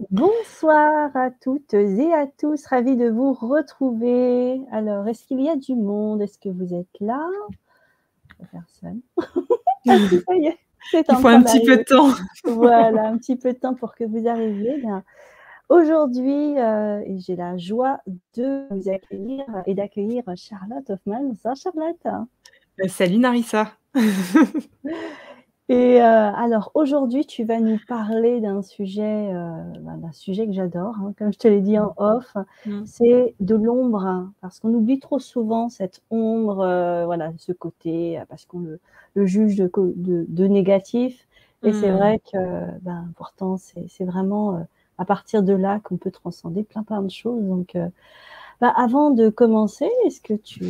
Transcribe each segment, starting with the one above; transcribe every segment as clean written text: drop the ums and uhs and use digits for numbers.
Bonsoir à toutes et à tous, ravie de vous retrouver. Alors, est-ce qu'il y a du monde? Est-ce que vous êtes là? Personne. Ah si, ça y est, c'est Il en faut train un petit peu de d'arriver. temps. Voilà, un petit peu de temps pour que vous arriviez. Bien. Aujourd'hui, j'ai la joie de vous accueillir et d'accueillir Charlotte Hoffman. Bonsoir Charlotte. Salut Narissa. Et alors aujourd'hui, tu vas nous parler d'un sujet que j'adore, hein, comme je te l'ai dit en off, c'est de l'ombre, hein, parce qu'on oublie trop souvent cette ombre, voilà, ce côté, parce qu'on le juge de négatif. Et c'est vrai que, pourtant, c'est vraiment à partir de là qu'on peut transcender plein de choses. Donc, avant de commencer, est-ce que tu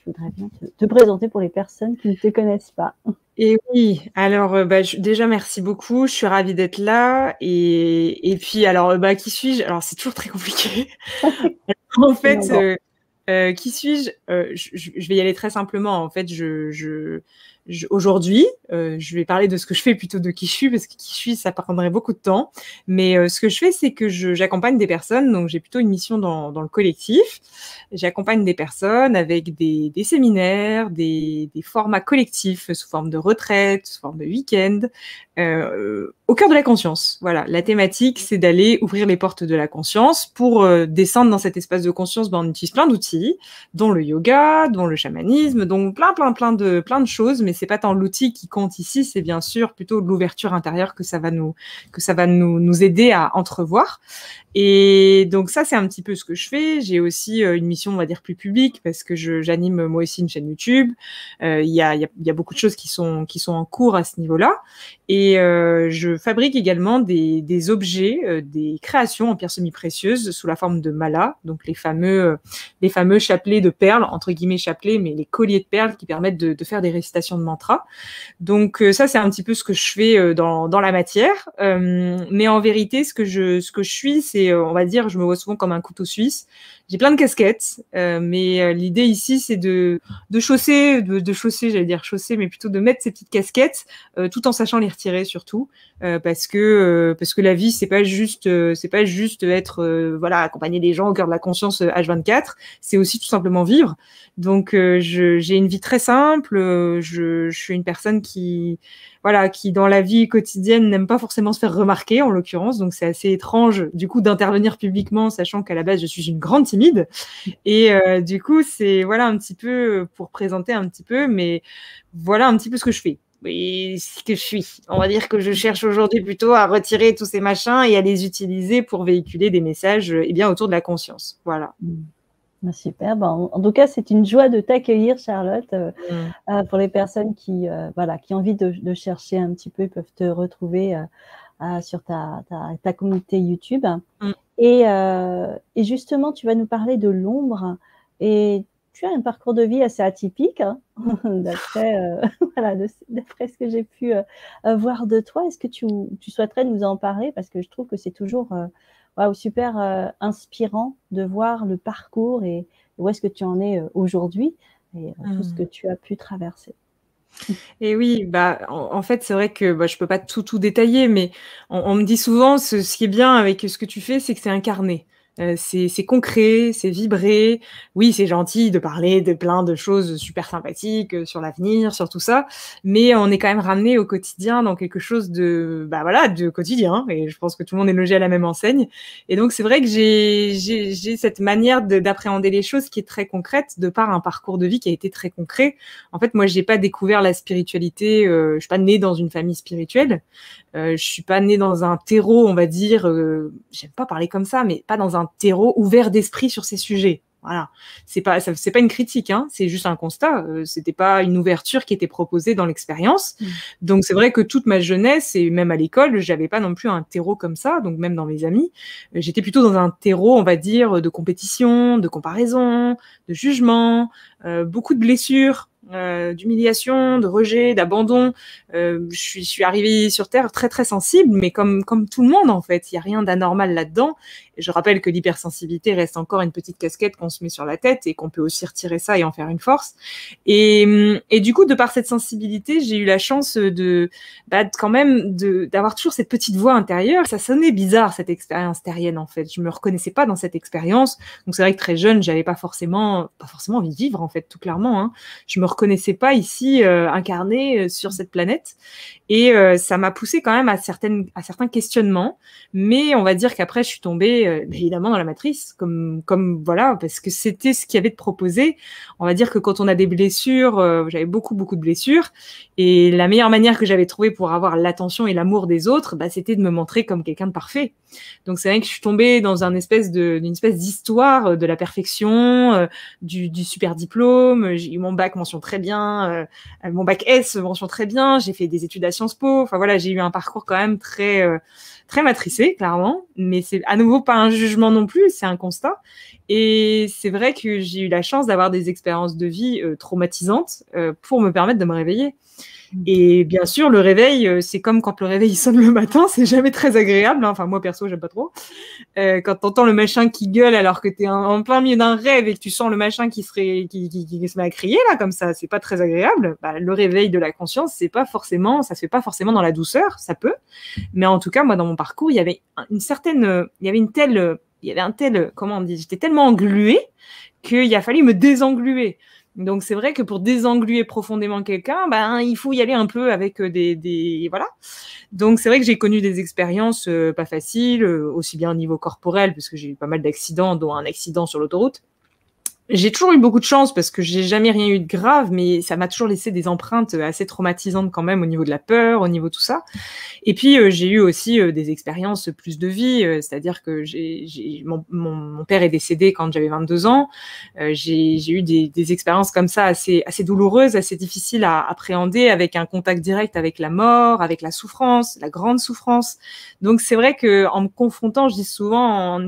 voudrais bien te présenter pour les personnes qui ne te connaissent pas? Et oui, alors déjà merci beaucoup, je suis ravie d'être là et puis alors qui suis-je? Alors c'est toujours très compliqué. En fait, qui suis-je? Je vais y aller très simplement. En fait, aujourd'hui, je vais parler de ce que je fais plutôt de qui je suis, parce que qui je suis, ça prendrait beaucoup de temps. Mais ce que je fais, c'est que j'accompagne des personnes. Donc, j'ai plutôt une mission dans le collectif. J'accompagne des personnes avec des séminaires, des formats collectifs sous forme de retraite, sous forme de week-end, au cœur de la conscience. Voilà, la thématique, c'est d'aller ouvrir les portes de la conscience pour descendre dans cet espace de conscience. On utilise plein d'outils, dont le yoga, dont le chamanisme, donc plein de choses. Mais c'est pas tant l'outil qui compte ici, c'est bien sûr plutôt l'ouverture intérieure que ça va nous aider à entrevoir. Et donc ça, c'est un petit peu ce que je fais. J'ai aussi une mission, on va dire, plus publique, parce que j'anime moi aussi une chaîne YouTube. Il y a beaucoup de choses qui sont en cours à ce niveau-là. Et je fabrique également des objets, des créations en pierres semi-précieuses sous la forme de malas, donc les fameux chapelets de perles, entre guillemets chapelets, mais les colliers de perles qui permettent de faire des récitations de mantras. Donc ça, c'est un petit peu ce que je fais dans la matière. Mais en vérité, ce que je suis, c'est, on va dire, je me vois souvent comme un couteau suisse. J'ai plein de casquettes, mais l'idée ici, c'est de chausser, j'allais dire chausser, mais plutôt de mettre ces petites casquettes, tout en sachant les retirer surtout, parce que la vie, c'est pas juste être voilà, accompagner des gens au cœur de la conscience H24. C'est aussi tout simplement vivre. Donc j'ai une vie très simple. Je suis une personne qui dans la vie quotidienne n'aime pas forcément se faire remarquer, en l'occurrence. Donc c'est assez étrange du coup d'intervenir publiquement, sachant qu'à la base je suis une grande timide. Et du coup c'est voilà un petit peu pour présenter un petit peu, mais voilà un petit peu ce que je fais. Et ce que je suis. On va dire que je cherche aujourd'hui plutôt à retirer tous ces machins et à les utiliser pour véhiculer des messages bien autour de la conscience. Voilà. Super. En tout cas, c'est une joie de t'accueillir, Charlotte. Pour les personnes qui ont envie de chercher un petit peu, ils peuvent te retrouver sur ta communauté YouTube. Et justement, tu vas nous parler de l'ombre. Et tu as un parcours de vie assez atypique, hein, d'après ce que j'ai pu voir de toi. Est-ce que tu souhaiterais nous en parler? Parce que je trouve que c'est toujours super inspirant de voir le parcours et où est-ce que tu en es aujourd'hui et tout ce que tu as pu traverser. Et oui, en fait, c'est vrai que je peux pas tout détailler, mais on me dit souvent, ce qui est bien avec ce que tu fais, c'est que c'est incarné. C'est concret, c'est vibré. Oui, c'est gentil de parler de plein de choses super sympathiques sur l'avenir, sur tout ça, mais on est quand même ramené au quotidien dans quelque chose de quotidien. Et je pense que tout le monde est logé à la même enseigne. Et donc c'est vrai que j'ai cette manière d'appréhender les choses qui est très concrète, de par un parcours de vie qui a été très concret. En fait, moi, j'ai pas découvert la spiritualité. Je suis pas née dans une famille spirituelle. Je suis pas née dans un terreau, on va dire. J'aime pas parler comme ça, mais pas dans un terreau ouvert d'esprit sur ces sujets. Voilà, c'est pas une critique, hein, c'est juste un constat. C'était pas une ouverture qui était proposée dans l'expérience. Donc c'est vrai que toute ma jeunesse et même à l'école, j'avais pas non plus un terreau comme ça. Donc même dans mes amis, j'étais plutôt dans un terreau, on va dire, de compétition, de comparaison, de jugement, beaucoup de blessures. d'humiliation, de rejet, d'abandon. Je suis arrivée sur Terre très très sensible, mais comme tout le monde en fait, il y a rien d'anormal là-dedans. Et je rappelle que l'hypersensibilité reste encore une petite casquette qu'on se met sur la tête et qu'on peut aussi retirer ça et en faire une force. Et du coup, de par cette sensibilité, j'ai eu la chance quand même d'avoir toujours cette petite voix intérieure. Ça sonnait bizarre cette expérience terrienne en fait. Je me reconnaissais pas dans cette expérience. Donc c'est vrai que très jeune, j'avais pas forcément envie de vivre en fait, tout clairement. Hein. Je me reconnaissais pas ici incarnée sur cette planète. Et ça m'a poussé quand même à certains questionnements. Mais on va dire qu'après, je suis tombée évidemment dans la matrice, comme voilà, parce que c'était ce qu'il y avait de proposé. On va dire que quand on a des blessures, j'avais beaucoup de blessures. Et la meilleure manière que j'avais trouvée pour avoir l'attention et l'amour des autres, c'était de me montrer comme quelqu'un de parfait. Donc c'est vrai que je suis tombée dans d'une espèce d'histoire de la perfection, du super diplôme. J'ai eu mon bac mention très bien, mon bac S mention très bien. J'ai fait des études à Sciences Po. Enfin voilà, j'ai eu un parcours quand même très matricé, clairement. Mais c'est à nouveau pas un jugement non plus, c'est un constat. Et c'est vrai que j'ai eu la chance d'avoir des expériences de vie traumatisantes pour me permettre de me réveiller. Et bien sûr, le réveil, c'est comme quand le réveil sonne le matin, c'est jamais très agréable. Hein. Enfin, moi, perso, j'aime pas trop. Quand t'entends le machin qui gueule alors que t'es en plein milieu d'un rêve et que tu sens le machin qui se met à crier, là, comme ça, c'est pas très agréable. Le réveil de la conscience, ça se fait pas forcément dans la douceur, ça peut. Mais en tout cas, moi, dans mon parcours, il y avait un tel, comment on dit, j'étais tellement engluée qu'il a fallu me désengluer. Donc c'est vrai que pour désengluer profondément quelqu'un, il faut y aller un peu avec voilà. Donc c'est vrai que j'ai connu des expériences pas faciles, aussi bien au niveau corporel, parce que j'ai eu pas mal d'accidents, dont un accident sur l'autoroute. J'ai toujours eu beaucoup de chance parce que j'ai jamais rien eu de grave, mais ça m'a toujours laissé des empreintes assez traumatisantes quand même au niveau de la peur, au niveau de tout ça. Et puis j'ai eu aussi des expériences plus de vie, c'est-à-dire que mon père est décédé quand j'avais 22 ans. J'ai eu des expériences comme ça assez douloureuses, assez difficiles à appréhender, avec un contact direct avec la mort, avec la souffrance, la grande souffrance. Donc c'est vrai que en me confrontant, je dis souvent,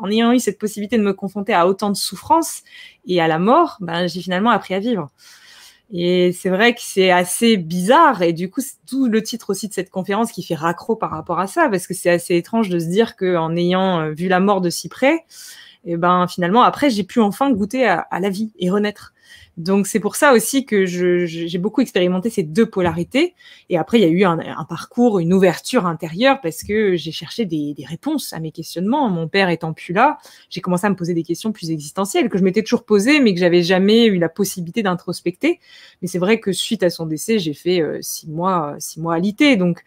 en ayant eu cette possibilité de me confronter à autant de souffrances et à la mort, j'ai finalement appris à vivre. Et c'est vrai que c'est assez bizarre. Et du coup, c'est tout le titre aussi de cette conférence qui fait raccro par rapport à ça, parce que c'est assez étrange de se dire qu'en ayant vu la mort de si près, finalement, après, j'ai pu enfin goûter à la vie et renaître. Donc c'est pour ça aussi que j'ai beaucoup expérimenté ces deux polarités. Et après, il y a eu un parcours, une ouverture intérieure, parce que j'ai cherché des réponses à mes questionnements. Mon père étant plus là, j'ai commencé à me poser des questions plus existentielles que je m'étais toujours posées, mais que j'avais jamais eu la possibilité d'introspecter. Mais c'est vrai que suite à son décès, j'ai fait 6 mois alité, donc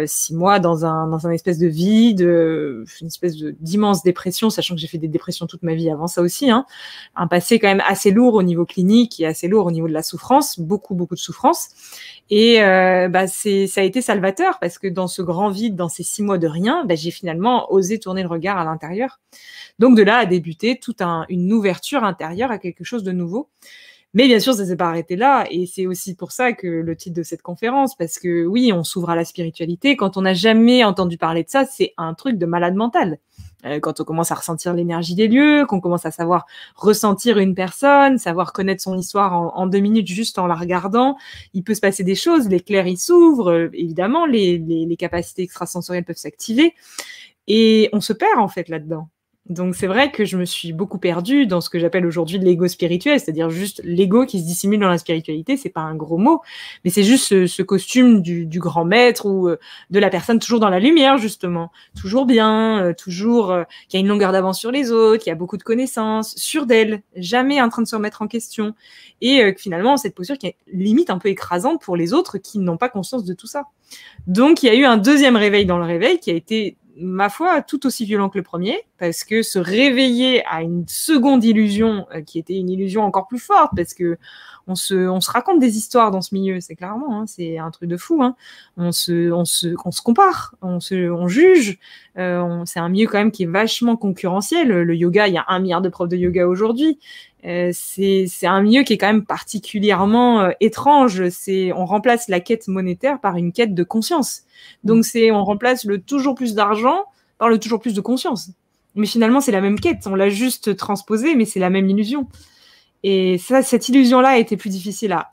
6 mois dans un espèce de vide, une espèce d'immense dépression, sachant que j'ai fait des dépressions toute ma vie avant ça aussi, hein. Un passé quand même assez lourd au niveau clinique, qui est assez lourd au niveau de la souffrance, beaucoup de souffrance. Et ça a été salvateur, parce que dans ce grand vide, dans ces 6 mois de rien, j'ai finalement osé tourner le regard à l'intérieur. Donc de là a débuté toute une ouverture intérieure à quelque chose de nouveau. Mais bien sûr, ça s'est pas arrêté là, et c'est aussi pour ça que le titre de cette conférence, parce que oui, on s'ouvre à la spiritualité. Quand on n'a jamais entendu parler de ça, c'est un truc de malade mental. Quand on commence à ressentir l'énergie des lieux, qu'on commence à savoir ressentir une personne, savoir connaître son histoire en 2 minutes juste en la regardant, il peut se passer des choses, l'éclair il s'ouvre, évidemment, les capacités extrasensorielles peuvent s'activer, et on se perd en fait là-dedans. Donc c'est vrai que je me suis beaucoup perdue dans ce que j'appelle aujourd'hui l'ego spirituel, c'est-à-dire juste l'ego qui se dissimule dans la spiritualité. C'est pas un gros mot, mais c'est juste ce costume du grand maître ou de la personne toujours dans la lumière, justement, toujours bien, toujours qui a une longueur d'avance sur les autres, qui a beaucoup de connaissances, sûre d'elle, jamais en train de se remettre en question, et finalement cette posture qui est limite un peu écrasante pour les autres qui n'ont pas conscience de tout ça. Donc il y a eu un deuxième réveil dans le réveil qui a été, ma foi, tout aussi violent que le premier, parce que se réveiller à une seconde illusion, qui était une illusion encore plus forte, parce que on se raconte des histoires dans ce milieu, c'est clairement, hein, c'est un truc de fou, hein. On se compare, on juge, c'est un milieu quand même qui est vachement concurrentiel. Le yoga, il y a 1 milliard de profs de yoga aujourd'hui. C'est un milieu qui est quand même particulièrement étrange. On remplace la quête monétaire par une quête de conscience. Donc on remplace le toujours plus d'argent par le toujours plus de conscience. Mais finalement, c'est la même quête. On l'a juste transposée, mais c'est la même illusion. Et ça, cette illusion-là était plus difficile à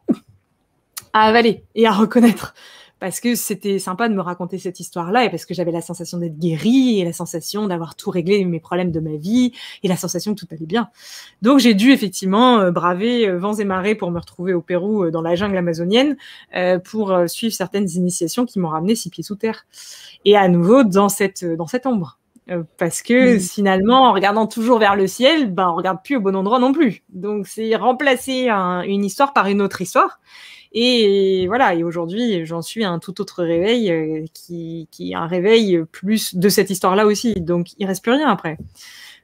avaler et à reconnaître. Parce que c'était sympa de me raconter cette histoire-là et parce que j'avais la sensation d'être guérie et la sensation d'avoir tout réglé mes problèmes de ma vie et la sensation que tout allait bien. Donc, j'ai dû effectivement braver vents et marées pour me retrouver au Pérou, dans la jungle amazonienne, pour suivre certaines initiations qui m'ont ramené 6 pieds sous terre. Et à nouveau, dans cette ombre. Parce que finalement, en regardant toujours vers le ciel, ben, on regarde plus au bon endroit non plus. Donc, c'est remplacer une histoire par une autre histoire. Et voilà, et aujourd'hui, j'en suis à un tout autre réveil qui est un réveil plus de cette histoire-là aussi. Donc, il reste plus rien après.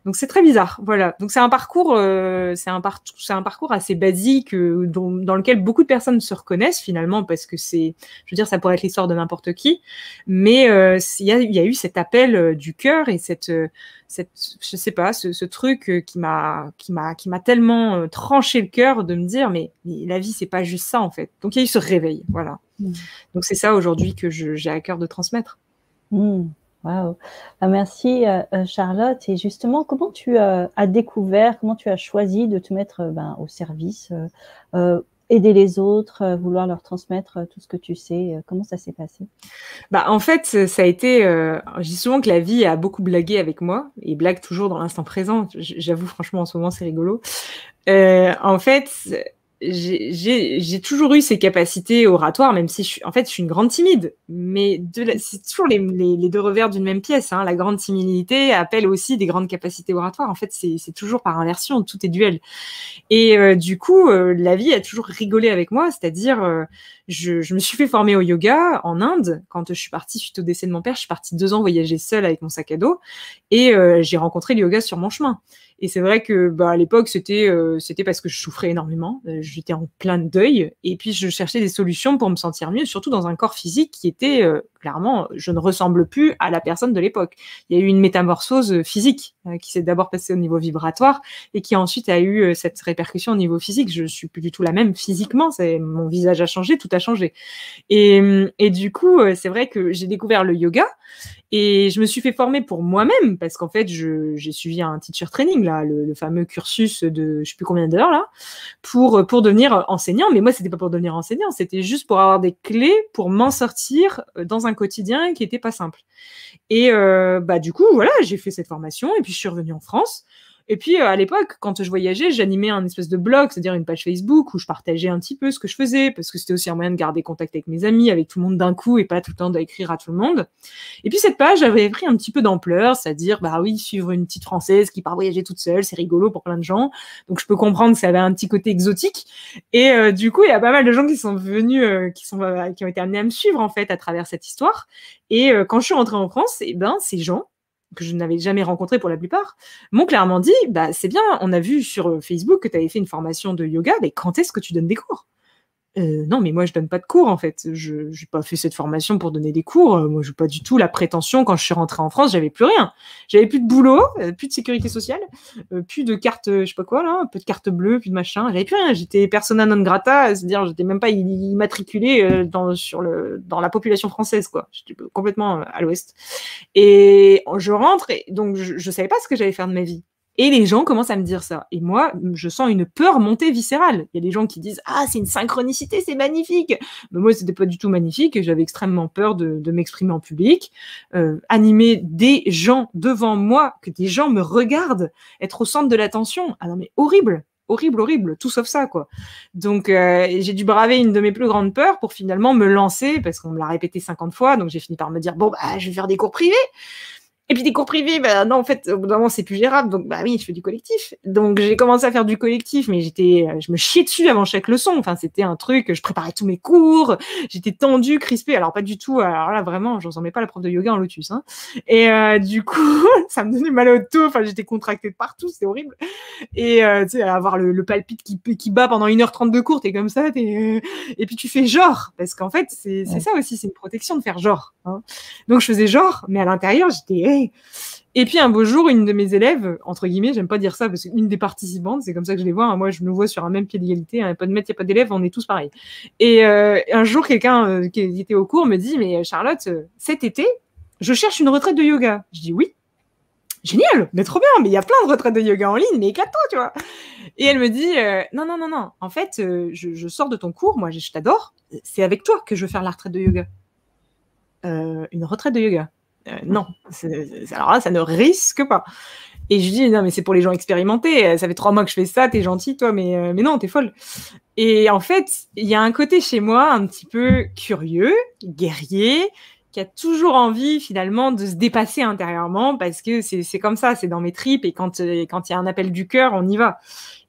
Donc, c'est très bizarre. Voilà. Donc, c'est un parcours assez basique dans lequel beaucoup de personnes se reconnaissent finalement parce que je veux dire, ça pourrait être l'histoire de n'importe qui. Mais il y a eu cet appel du cœur et je sais pas, ce truc qui m'a tellement tranché le cœur de me dire mais la vie c'est pas juste ça en fait. Donc il y a eu ce réveil, voilà. Donc c'est ça aujourd'hui que j'ai à cœur de transmettre. Waouh. Merci Charlotte. Et justement, comment tu as découvert, comment tu as choisi de te mettre au service, aider les autres, vouloir leur transmettre tout ce que tu sais. Comment ça s'est passé? En fait, ça a été... je dis souvent que la vie a beaucoup blagué avec moi, et blague toujours dans l'instant présent. J'avoue, franchement, en ce moment, c'est rigolo. En fait, j'ai toujours eu ces capacités oratoires, même si je suis une grande timide. Mais c'est toujours les deux revers d'une même pièce. Hein. La grande timidité appelle aussi des grandes capacités oratoires. En fait, c'est toujours par inversion, tout est duel. Et du coup, la vie a toujours rigolé avec moi, c'est-à-dire, je me suis fait former au yoga en Inde. Quand je suis partie suite au décès de mon père, je suis partie 2 ans voyager seule avec mon sac à dos, et j'ai rencontré le yoga sur mon chemin. Et c'est vrai que à l'époque, c'était parce que je souffrais énormément, j'étais en plein deuil, et puis je cherchais des solutions pour me sentir mieux, surtout dans un corps physique qui était clairement, je ne ressemble plus à la personne de l'époque. Il y a eu une métamorphose physique qui s'est d'abord passée au niveau vibratoire et qui ensuite a eu cette répercussion au niveau physique. Je suis plus du tout la même physiquement, mon visage a changé, tout a changé. Et du coup, c'est vrai que j'ai découvert le yoga et je me suis fait former pour moi-même parce qu'en fait, j'ai suivi un teacher training, là, le fameux cursus de je sais plus combien d'heures là, pour devenir enseignant. Mais moi, c'était pas pour devenir enseignant, c'était juste pour avoir des clés pour m'en sortir dans un quotidien qui était pas simple. Et du coup, voilà, j'ai fait cette formation et puis je suis revenue en France. Et puis, à l'époque, quand je voyageais, j'animais un espèce de blog, c'est-à-dire une page Facebook où je partageais un petit peu ce que je faisais, parce que c'était aussi un moyen de garder contact avec mes amis, avec tout le monde d'un coup, et pas tout le temps d'écrire à tout le monde. Et puis, cette page avait pris un petit peu d'ampleur, c'est-à-dire, oui, suivre une petite Française qui part voyager toute seule, c'est rigolo pour plein de gens. Donc, je peux comprendre que ça avait un petit côté exotique. Et du coup, il y a pas mal de gens qui sont venus, qui ont été amenés à me suivre, en fait, à travers cette histoire. Et quand je suis rentrée en France, ces gens, que je n'avais jamais rencontré pour la plupart, m'ont clairement dit, c'est bien, on a vu sur Facebook que tu avais fait une formation de yoga, mais quand est-ce que tu donnes des cours ? Non, mais moi, je donne pas de cours, en fait. Je n'ai pas fait cette formation pour donner des cours. Moi, je n'ai pas du tout la prétention. Quand je suis rentrée en France, j'avais plus rien. J'avais plus de boulot, plus de sécurité sociale, plus de carte, je sais pas quoi, là, peu de carte bleue, plus de machin. J'avais plus rien. J'étais persona non grata, c'est-à-dire, j'étais même pas immatriculée dans la population française, quoi. J'étais complètement à l'ouest. Et je rentre, et donc, je savais pas ce que j'allais faire de ma vie. Et les gens commencent à me dire ça. Et moi, je sens une peur monter viscérale. Il y a des gens qui disent « Ah, c'est une synchronicité, c'est magnifique !» Mais moi, c'était pas du tout magnifique. J'avais extrêmement peur de m'exprimer en public. Animer des gens devant moi, que des gens me regardent, être au centre de l'attention. Ah non, mais horrible, horrible, tout sauf ça, quoi. Donc, j'ai dû braver une de mes plus grandes peurs pour finalement me lancer, parce qu'on me l'a répété 50 fois. Donc, j'ai fini par me dire « Bon, je vais faire des cours privés !» Et puis des cours privés, non, en fait, au bout d'un moment, c'est plus gérable. Donc, oui, je fais du collectif. Donc, j'ai commencé à faire du collectif, mais je me chiais dessus avant chaque leçon. Enfin, c'était un truc, je préparais tous mes cours, j'étais tendue, crispée. Alors, pas du tout, alors là, vraiment, je ressemblais pas à la prof de yoga en lotus, hein. Et du coup, ça me donnait mal au dos. Enfin, j'étais contractée de partout, c'était horrible. Et tu sais, avoir le palpite qui bat pendant 1h30 de cours, t'es comme ça, et puis tu fais genre. Parce qu'en fait, c'est ça aussi, c'est une protection de faire genre, hein. Donc, je faisais genre, mais à l'intérieur, j'étais... Et puis un beau jour, une de mes élèves, entre guillemets, j'aime pas dire ça parce qu'une des participantes, c'est comme ça que je les vois, hein, moi je me vois sur un même pied d'égalité, hein, pas de maître, il n'y a pas d'élève, on est tous pareils. Et un jour, quelqu'un qui était au cours me dit « Mais Charlotte, cet été, je cherche une retraite de yoga. » Je dis « Oui. » génial, mais trop bien, mais il y a plein de retraites de yoga en ligne, mais éclate-toi, tu vois. Et elle me dit, non, en fait, je sors de ton cours, moi je t'adore, c'est avec toi que je veux faire la retraite de yoga. Une retraite de yoga. Non, alors là, ça ne risque pas. Et je lui dis, non, mais c'est pour les gens expérimentés. Ça fait 3 mois que je fais ça, t'es gentille, toi, mais non, t'es folle. Et en fait, il y a un côté chez moi un petit peu curieux, guerrier, qui a toujours envie, finalement, de se dépasser intérieurement, parce que c'est comme ça, c'est dans mes tripes, et quand il y a un appel du cœur, on y va.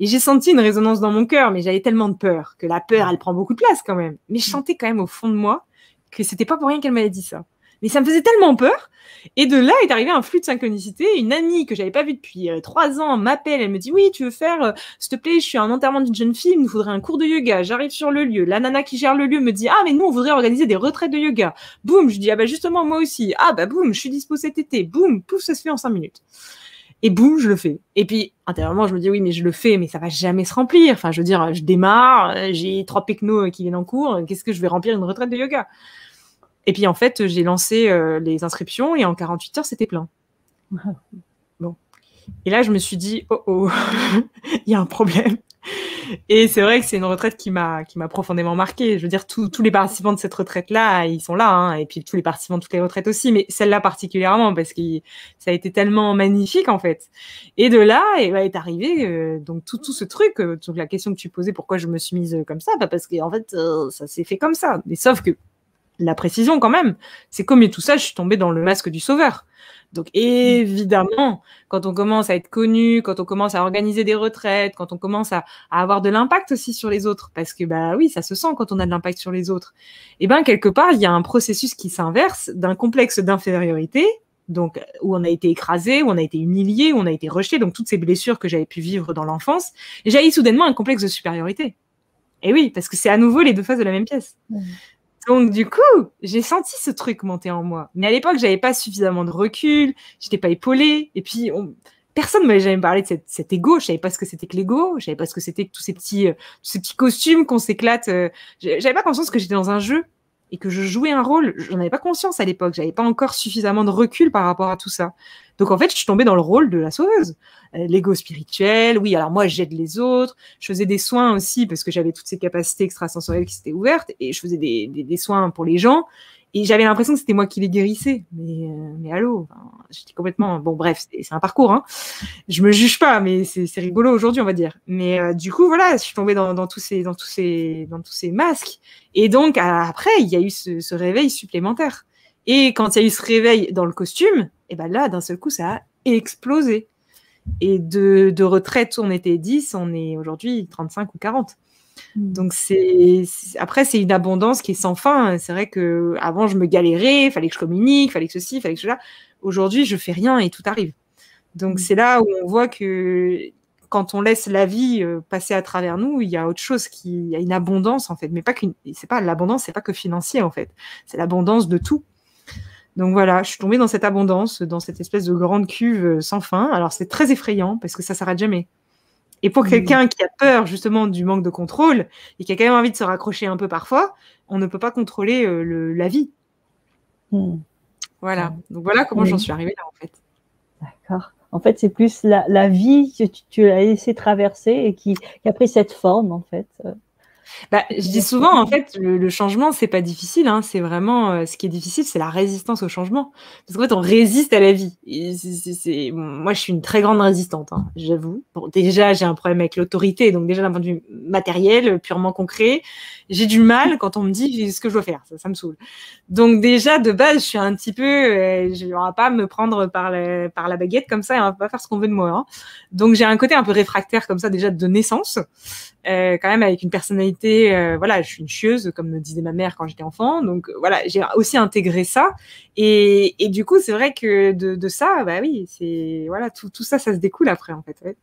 Et j'ai senti une résonance dans mon cœur, mais j'avais tellement de peur, que la peur, elle prend beaucoup de place quand même. Mais je sentais quand même au fond de moi que c'était pas pour rien qu'elle m'avait dit ça. Mais ça me faisait tellement peur. Et de là est arrivé un flux de synchronicité. Une amie que j'avais pas vue depuis 3 ans m'appelle. Elle me dit, oui, tu veux faire, s'il te plaît, je suis à un enterrement d'une jeune fille, il nous faudrait un cours de yoga. J'arrive sur le lieu. La nana qui gère le lieu me dit, ah, mais nous, on voudrait organiser des retraites de yoga. Boum, je dis, ah bah justement, moi aussi. Ah bah boum, je suis dispo cet été. Boum, pouf, ça se fait en 5 minutes. Et boum, je le fais. Et puis, intérieurement, je me dis, oui, mais je le fais, mais ça va jamais se remplir. Enfin, je veux dire, je démarre, j'ai 3 pecnos qui viennent en cours. Qu'est-ce que je vais remplir une retraite de yoga? Et puis, en fait, j'ai lancé les inscriptions et en 48 heures, c'était plein. Bon. Et là, je me suis dit, oh, il y a un problème. Et c'est vrai que c'est une retraite qui m'a profondément marquée. Je veux dire, tous les participants de cette retraite-là, ils sont là, hein, et puis tous les participants de toutes les retraites aussi, mais celle-là particulièrement, parce que ça a été tellement magnifique, en fait. Et de là, est arrivé donc tout ce truc. Donc la question que tu posais, pourquoi je me suis mise comme ça, bah parce qu'en fait, ça s'est fait comme ça. Mais sauf que la précision quand même, c'est qu'au milieu de tout ça, je suis tombée dans le masque du sauveur. Donc évidemment, quand on commence à être connu, quand on commence à organiser des retraites, quand on commence à avoir de l'impact aussi sur les autres, parce que bah oui, ça se sent quand on a de l'impact sur les autres, et ben quelque part, il y a un processus qui s'inverse d'un complexe d'infériorité, donc où on a été écrasé, où on a été humilié, où on a été rejeté, donc toutes ces blessures que j'avais pu vivre dans l'enfance, et jaillit soudainement un complexe de supériorité. Et oui, parce que c'est à nouveau les deux faces de la même pièce. Donc, du coup, j'ai senti ce truc monter en moi. Mais à l'époque, j'avais pas suffisamment de recul, j'étais pas épaulée. Et puis, personne ne m'avait jamais parlé de cet ego. Je savais pas ce que c'était que l'ego. Je savais pas ce que c'était que tous ces petits costumes qu'on s'éclate. J'avais pas conscience que j'étais dans un jeu et que je jouais un rôle. J'en avais pas conscience à l'époque. J'avais pas encore suffisamment de recul par rapport à tout ça. Donc, en fait, je suis tombée dans le rôle de la sauveuse. L'ego spirituel, oui, alors moi, j'aide les autres. Je faisais des soins aussi parce que j'avais toutes ces capacités extrasensorielles qui s'étaient ouvertes et je faisais des soins pour les gens. Et j'avais l'impression que c'était moi qui les guérissais. Mais allô, enfin, j'étais complètement... Bon, bref, c'est un parcours. Hein. Je me juge pas, mais c'est rigolo aujourd'hui, on va dire. Mais du coup, voilà, je suis tombée dans tous ces masques. Et donc, après, il y a eu ce réveil supplémentaire. Et quand il y a eu ce réveil dans le costume, et ben là, d'un seul coup, ça a explosé. Et de retraite, on était 10, on est aujourd'hui 35 ou 40. Donc, après, c'est une abondance qui est sans fin. C'est vrai qu'avant, je me galérais, il fallait que je communique, il fallait que ceci, il fallait que cela. Aujourd'hui, je fais rien et tout arrive. Donc, c'est là où on voit que quand on laisse la vie passer à travers nous, il y a autre chose, il y a une abondance, en fait. Mais l'abondance, c'est pas que financier, en fait. C'est l'abondance de tout. Donc voilà, je suis tombée dans cette abondance, dans cette espèce de grande cuve sans fin. Alors c'est très effrayant parce que ça s'arrête jamais. Et pour quelqu'un qui a peur justement du manque de contrôle et qui a quand même envie de se raccrocher un peu parfois, on ne peut pas contrôler la vie. Voilà. Donc voilà comment j'en suis arrivée là en fait. D'accord. En fait, c'est plus la vie que tu as laissé traverser et qui a pris cette forme en fait. Bah, je dis souvent, en fait, le changement, c'est pas difficile. Hein, c'est vraiment ce qui est difficile, c'est la résistance au changement. Parce qu'en fait, on résiste à la vie. Moi, je suis une très grande résistante, hein, j'avoue. Bon, déjà, j'ai un problème avec l'autorité. Donc déjà, d'un point de vue matériel, purement concret, j'ai du mal quand on me dit ce que je dois faire. Ça me saoule. Donc déjà, de base, je suis un petit peu... je ne vais pas me prendre par la baguette comme ça et on va pas faire ce qu'on veut de moi. Hein. Donc j'ai un côté un peu réfractaire comme ça déjà de naissance. Quand même avec une personnalité, voilà, je suis une chieuse, comme me disait ma mère quand j'étais enfant, donc voilà, j'ai aussi intégré ça, et du coup, c'est vrai que de ça, bah oui, c'est voilà, tout ça, ça se découle après, en fait. Ouais.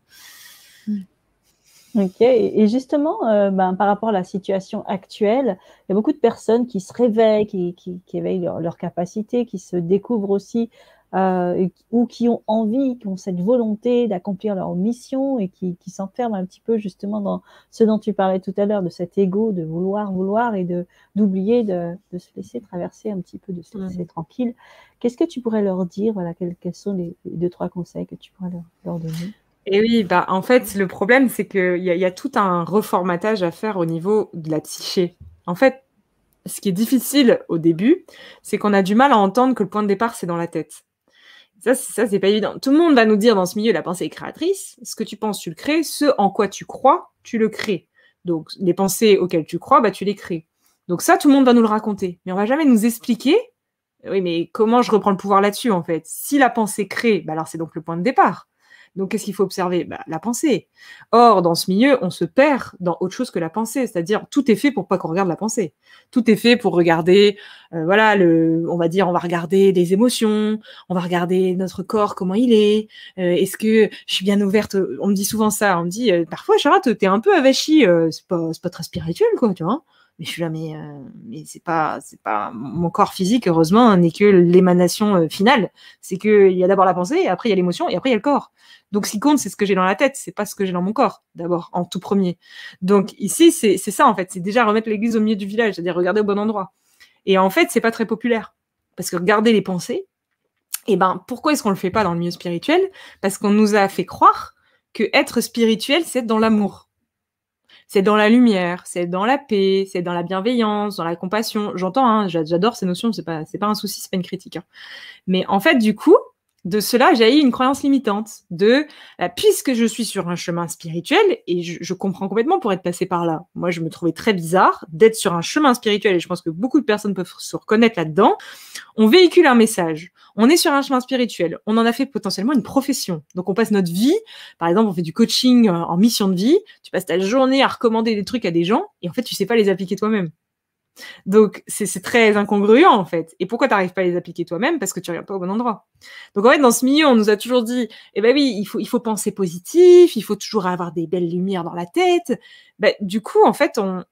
Ok, et justement, par rapport à la situation actuelle, il y a beaucoup de personnes qui se réveillent, qui éveillent leur capacité, qui se découvrent aussi ou qui ont envie, qui ont cette volonté d'accomplir leur mission et qui s'enferment un petit peu justement dans ce dont tu parlais tout à l'heure, de cet ego, de vouloir et d'oublier de se laisser traverser un petit peu, de se laisser tranquille. Qu'est-ce que tu pourrais leur dire? Voilà, quels sont les 2-3 conseils que tu pourrais leur donner? Et oui, bah, en fait, le problème, c'est qu'il y a tout un reformatage à faire au niveau de la psyché. En fait, ce qui est difficile au début, c'est qu'on a du mal à entendre que le point de départ, c'est dans la tête. Ça, c'est pas évident. Tout le monde va nous dire dans ce milieu, la pensée est créatrice. Ce que tu penses, tu le crées. Ce en quoi tu crois, tu le crées. Donc, les pensées auxquelles tu crois, bah, tu les crées. Donc ça, tout le monde va nous le raconter. Mais on va jamais nous expliquer, oui, mais comment je reprends le pouvoir là-dessus, en fait? Si la pensée crée, bah, alors c'est donc le point de départ. Donc, qu'est-ce qu'il faut observer? Bah, la pensée. Or, dans ce milieu, on se perd dans autre chose que la pensée. C'est-à-dire, tout est fait pour pas qu'on regarde la pensée. Tout est fait pour regarder, voilà, on va dire, on va regarder les émotions, on va regarder notre corps, comment il est. Est-ce que je suis bien ouverte? On me dit souvent ça. On me dit, parfois, Charlotte, t'es un peu avachie. C'est pas très spirituel, quoi, tu vois. Mais je suis là, mais c'est pas mon corps physique, heureusement, n'est que l'émanation finale. C'est qu'il y a d'abord la pensée, et après il y a l'émotion, et après il y a le corps. Donc, ce qui compte, c'est ce que j'ai dans la tête, c'est pas ce que j'ai dans mon corps, d'abord, en tout premier. Donc, ici, c'est ça, en fait. C'est déjà remettre l'église au milieu du village, c'est-à-dire regarder au bon endroit. Et en fait, c'est pas très populaire. Parce que regarder les pensées, et ben, pourquoi est-ce qu'on le fait pas dans le milieu spirituel? Parce qu'on nous a fait croire que être spirituel, c'est être dans l'amour. C'est dans la lumière, c'est dans la paix, c'est dans la bienveillance, dans la compassion. J'entends, hein, j'adore ces notions, c'est pas un souci, c'est pas une critique. Hein. Mais en fait, du coup, de cela jaillit une croyance limitante puisque je suis sur un chemin spirituel, et je comprends complètement pour être passé par là. Moi, je me trouvais très bizarre d'être sur un chemin spirituel, et je pense que beaucoup de personnes peuvent se reconnaître là-dedans. On véhicule un message. On est sur un chemin spirituel. On en a fait potentiellement une profession. Donc, on passe notre vie. Par exemple, on fait du coaching en mission de vie. Tu passes ta journée à recommander des trucs à des gens, et en fait, tu sais pas les appliquer toi-même. Donc, c'est très incongruent, en fait. Et pourquoi tu n'arrives pas à les appliquer toi-même? Parce que tu ne regardes pas au bon endroit. Donc, en fait, dans ce milieu, on nous a toujours dit, eh ben oui, il faut penser positif, il faut toujours avoir des belles lumières dans la tête. Ben, du coup, en fait, on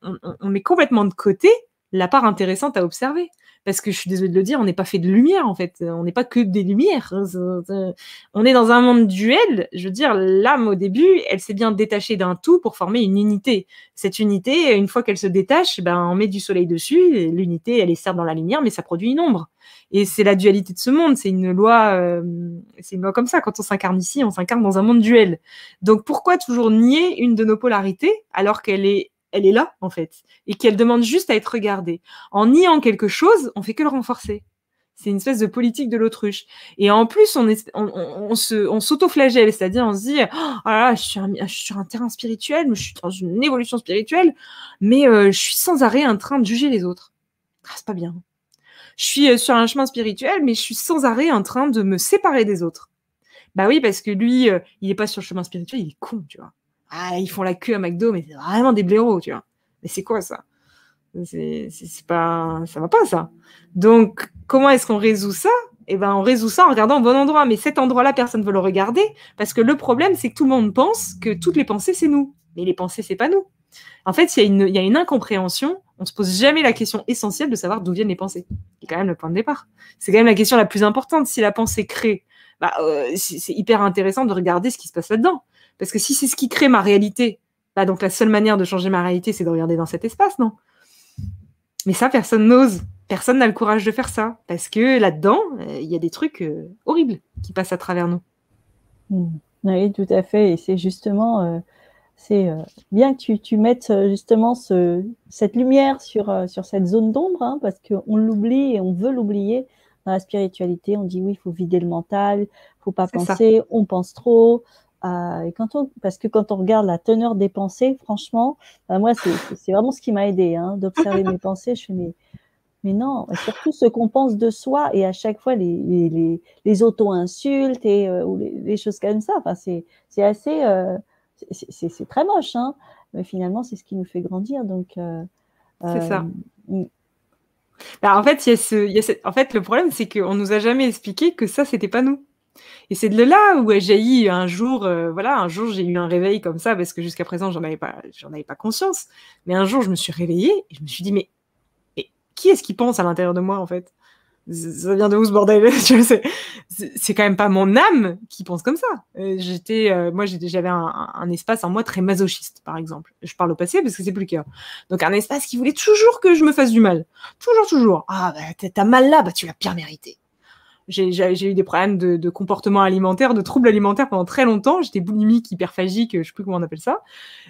met complètement de côté la part intéressante à observer. Parce que je suis désolée de le dire, on n'est pas fait de lumière, en fait. On n'est pas que des lumières. On est dans un monde duel. Je veux dire, l'âme, au début, elle s'est bien détachée d'un tout pour former une unité. Cette unité, une fois qu'elle se détache, ben, on met du soleil dessus. Et l'unité, elle est certes dans la lumière, mais ça produit une ombre. Et c'est la dualité de ce monde. C'est une loi comme ça. Quand on s'incarne ici, on s'incarne dans un monde duel. Donc, pourquoi toujours nier une de nos polarités alors qu'elle est là, en fait, et qu'elle demande juste à être regardée. En niant quelque chose, on fait que le renforcer. C'est une espèce de politique de l'autruche. Et en plus, on s'auto-flagelle, c'est-à-dire on se dit, oh là là, je suis sur un terrain spirituel, mais je suis dans une évolution spirituelle, mais je suis sans arrêt en train de juger les autres. Ah, c'est pas bien. Je suis sur un chemin spirituel, mais je suis sans arrêt en train de me séparer des autres. Bah oui, parce que lui, il est pas sur le chemin spirituel, il est con, tu vois. Ah, ils font la queue à McDo, mais c'est vraiment des blaireaux, tu vois. Mais c'est quoi ça? C'est pas, ça va pas ça. Donc, comment est-ce qu'on résout ça? Eh ben, on résout ça en regardant au bon endroit. Mais cet endroit-là, personne ne veut le regarder parce que le problème, c'est que tout le monde pense que toutes les pensées, c'est nous. Mais les pensées, c'est pas nous. En fait, il y a une incompréhension. On se pose jamais la question essentielle de savoir d'où viennent les pensées. C'est quand même le point de départ. C'est quand même la question la plus importante. Si la pensée crée, bah, c'est hyper intéressant de regarder ce qui se passe là-dedans. Parce que si c'est ce qui crée ma réalité, bah, donc la seule manière de changer ma réalité, c'est de regarder dans cet espace, non? Mais ça, personne n'ose. Personne n'a le courage de faire ça. Parce que là-dedans, il y a des trucs horribles qui passent à travers nous. Oui, tout à fait. Et c'est justement, c'est bien que tu mettes justement cette lumière sur cette zone d'ombre, hein, parce qu'on l'oublie et on veut l'oublier. Dans la spiritualité, on dit oui, il faut vider le mental, il ne faut pas penser, on pense trop. Et parce que quand on regarde la teneur des pensées, franchement, moi, c'est vraiment ce qui m'a aidé, hein, d'observer mes pensées. Je fais, mais non, surtout ce qu'on pense de soi, et à chaque fois les auto-insultes ou les choses comme ça. Enfin, c'est assez, c'est très moche, hein, mais finalement, c'est ce qui nous fait grandir. Donc, c'est ça. Bah, en fait, en fait, le problème, c'est qu'on nous a jamais expliqué que ça, c'était pas nous. Et c'est de là où j'ai eu un jour, un jour, j'ai eu un réveil comme ça, parce que jusqu'à présent, j'en avais pas conscience. Mais un jour, je me suis réveillée et je me suis dit, mais qui est-ce qui pense à l'intérieur de moi, en fait? Ça vient de où ce bordel? C'est quand même pas mon âme qui pense comme ça. J'avais un espace en moi très masochiste, par exemple. Je parle au passé parce que c'est plus le cas. Donc un espace qui voulait toujours que je me fasse du mal. Toujours. Ah, bah, t'as mal là, bah, tu l'as bien mérité. J'ai eu des problèmes de comportement alimentaire, de troubles alimentaires pendant très longtemps. J'étais boulimique, hyperphagique, je sais plus comment on appelle ça.